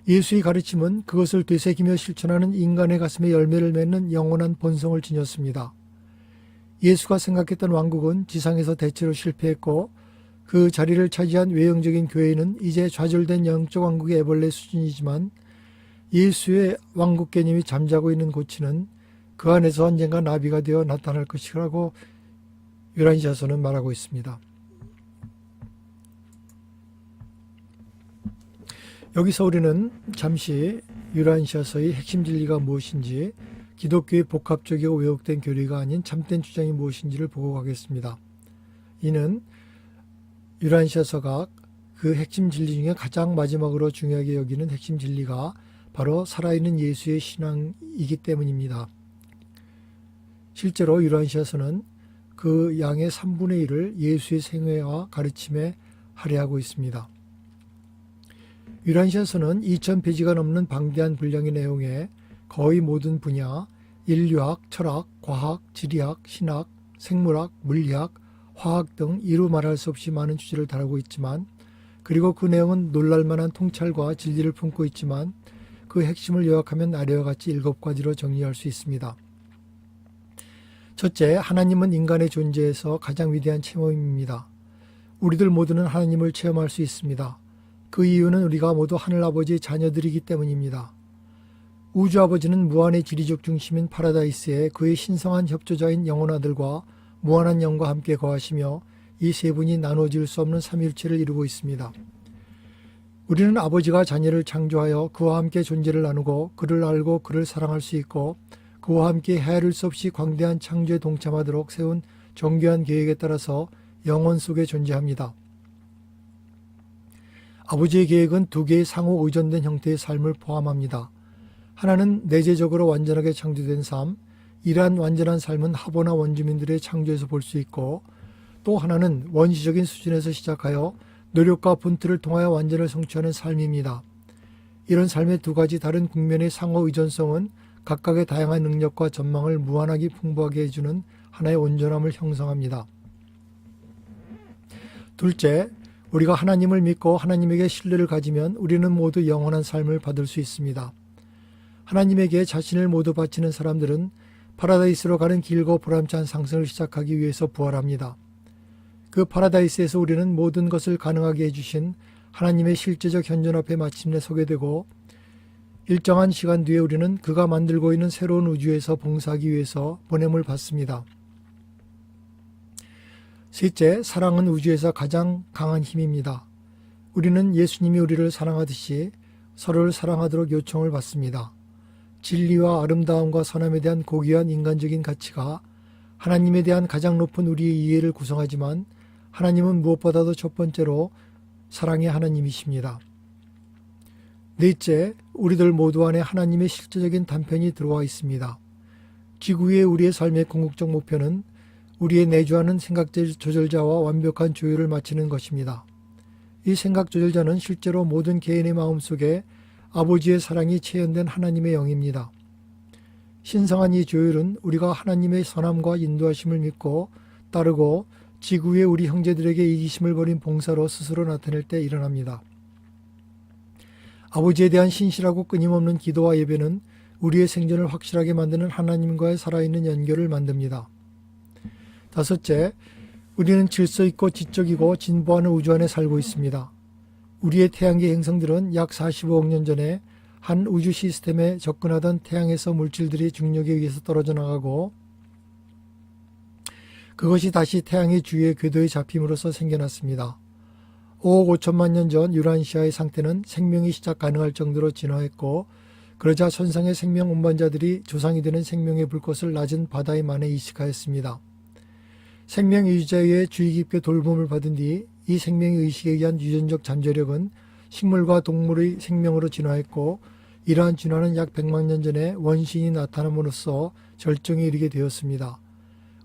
예수의 가르침은 그것을 되새기며 실천하는 인간의 가슴에 열매를 맺는 영원한 본성을 지녔습니다. 예수가 생각했던 왕국은 지상에서 대체로 실패했고, 그 자리를 차지한 외형적인 교회는 이제 좌절된 영적 왕국의 애벌레 수준이지만, 예수의 왕국 개념이 잠자고 있는 고치는 그 안에서 언젠가 나비가 되어 나타날 것이라고 요란시아서는 말하고 있습니다. 여기서 우리는 잠시 요란시아서의 핵심 진리가 무엇인지, 기독교의 복합적이고 왜곡된 교리가 아닌 참된 주장이 무엇인지를 보고 가겠습니다. 이는 요란시아서가 그 핵심 진리 중에 가장 마지막으로 중요하게 여기는 핵심 진리가 바로 살아있는 예수의 신앙이기 때문입니다. 실제로 유란시아서는 그 양의 3분의 1을 예수의 생애와 가르침에 할애하고 있습니다. 유란시아서는 2000페이지가 넘는 방대한 분량의 내용에 거의 모든 분야, 인류학, 철학, 과학, 지리학, 신학, 생물학, 물리학, 화학 등 이루 말할 수 없이 많은 주제를 다루고 있지만, 그리고 그 내용은 놀랄만한 통찰과 진리를 품고 있지만 그 핵심을 요약하면 아래와 같이 7가지로 정리할 수 있습니다. 첫째, 하나님은 인간의 존재에서 가장 위대한 체험입니다. 우리들 모두는 하나님을 체험할 수 있습니다. 그 이유는 우리가 모두 하늘아버지의 자녀들이기 때문입니다. 우주아버지는 무한의 지리적 중심인 파라다이스에 그의 신성한 협조자인 영혼아들과 무한한 영과 함께 거하시며 이 세 분이 나눠질 수 없는 삼위일체를 이루고 있습니다. 우리는 아버지가 자녀를 창조하여 그와 함께 존재를 나누고 그를 알고 그를 사랑할 수 있고 그와 함께 헤아릴 수 없이 광대한 창조에 동참하도록 세운 정교한 계획에 따라서 영혼 속에 존재합니다. 아버지의 계획은 두 개의 상호 의존된 형태의 삶을 포함합니다. 하나는 내재적으로 완전하게 창조된 삶, 이러한 완전한 삶은 하보나 원주민들의 창조에서 볼 수 있고, 또 하나는 원시적인 수준에서 시작하여 노력과 분투를 통하여 완전을 성취하는 삶입니다. 이런 삶의 두 가지 다른 국면의 상호 의존성은 각각의 다양한 능력과 전망을 무한하게 풍부하게 해주는 하나의 온전함을 형성합니다. 둘째, 우리가 하나님을 믿고 하나님에게 신뢰를 가지면 우리는 모두 영원한 삶을 받을 수 있습니다. 하나님에게 자신을 모두 바치는 사람들은 파라다이스로 가는 길고 보람찬 상승을 시작하기 위해서 부활합니다. 그 파라다이스에서 우리는 모든 것을 가능하게 해주신 하나님의 실제적 현존 앞에 마침내 서게 되고, 일정한 시간 뒤에 우리는 그가 만들고 있는 새로운 우주에서 봉사하기 위해서 보냄을 받습니다. 셋째, 사랑은 우주에서 가장 강한 힘입니다. 우리는 예수님이 우리를 사랑하듯이 서로를 사랑하도록 요청을 받습니다. 진리와 아름다움과 선함에 대한 고귀한 인간적인 가치가 하나님에 대한 가장 높은 우리의 이해를 구성하지만, 하나님은 무엇보다도 첫 번째로 사랑의 하나님이십니다. 넷째, 우리들 모두 안에 하나님의 실제적인 단편이 들어와 있습니다. 지구의 우리의 삶의 궁극적 목표는 우리의 내주하는 생각 조절자와 완벽한 조율을 마치는 것입니다. 이 생각 조절자는 실제로 모든 개인의 마음속에 아버지의 사랑이 체현된 하나님의 영입니다. 신성한 이 조율은 우리가 하나님의 선함과 인도하심을 믿고 따르고 지구의 우리 형제들에게 이기심을 버린 봉사로 스스로 나타낼 때 일어납니다. 아버지에 대한 신실하고 끊임없는 기도와 예배는 우리의 생존을 확실하게 만드는 하나님과의 살아있는 연결을 만듭니다. 다섯째, 우리는 질서 있고 지적이고 진보하는 우주 안에 살고 있습니다. 우리의 태양계 행성들은 약 45억 년 전에 한 우주 시스템에 접근하던 태양에서 물질들이 중력에 의해서 떨어져 나가고, 그것이 다시 태양의 주위의 궤도에 잡힘으로써 생겨났습니다. 5억 5천만 년 전 유란시아의 상태는 생명이 시작 가능할 정도로 진화했고, 그러자 천상의 생명 운반자들이 조상이 되는 생명의 불꽃을 낮은 바다의 만에 이식하였습니다. 생명 유지자의 주의 깊게 돌봄을 받은 뒤 이 생명의 의식에 의한 유전적 잠재력은 식물과 동물의 생명으로 진화했고, 이러한 진화는 약 100만 년 전에 원시인이 나타남으로써 절정에 이르게 되었습니다.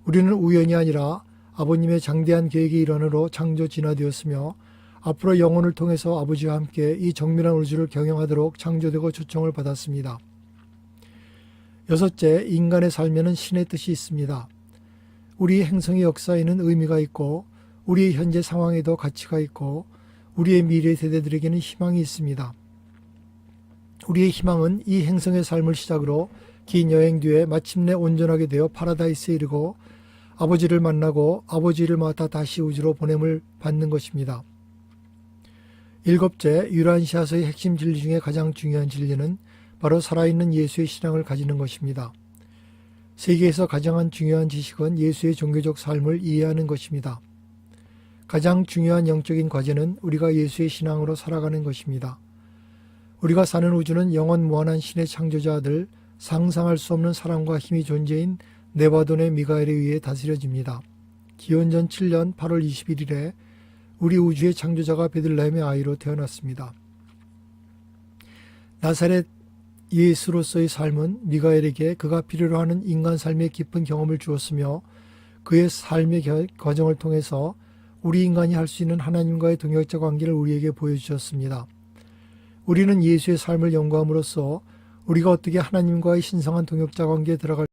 우리는 우연이 아니라 아버님의 장대한 계획의 일환으로 창조 진화되었으며, 앞으로 영혼을 통해서 아버지와 함께 이 정밀한 우주를 경영하도록 창조되고 초청을 받았습니다. 여섯째, 인간의 삶에는 신의 뜻이 있습니다. 우리 행성의 역사에는 의미가 있고, 우리의 현재 상황에도 가치가 있고, 우리의 미래 세대들에게는 희망이 있습니다. 우리의 희망은 이 행성의 삶을 시작으로 긴 여행 뒤에 마침내 온전하게 되어 파라다이스에 이르고 아버지를 만나고 아버지를 맡아 다시 우주로 보냄을 받는 것입니다. 일곱째, 유란시아서의 핵심 진리 중에 가장 중요한 진리는 바로 살아있는 예수의 신앙을 가지는 것입니다. 세계에서 가장 중요한 지식은 예수의 종교적 삶을 이해하는 것입니다. 가장 중요한 영적인 과제는 우리가 예수의 신앙으로 살아가는 것입니다. 우리가 사는 우주는 영원 무한한 신의 창조자 아들, 상상할 수 없는 사랑과 힘이 존재인 네바돈의 미가엘에 의해 다스려집니다. 기원전 7년 8월 21일에 우리 우주의 창조자가 베들레헴의 아이로 태어났습니다. 나사렛 예수로서의 삶은 미가엘에게 그가 필요로 하는 인간 삶의 깊은 경험을 주었으며 그의 삶의 과정을 통해서 우리 인간이 할 수 있는 하나님과의 동역자 관계를 우리에게 보여주셨습니다. 우리는 예수의 삶을 연구함으로써 우리가 어떻게 하나님과의 신성한 동역자 관계에 들어갈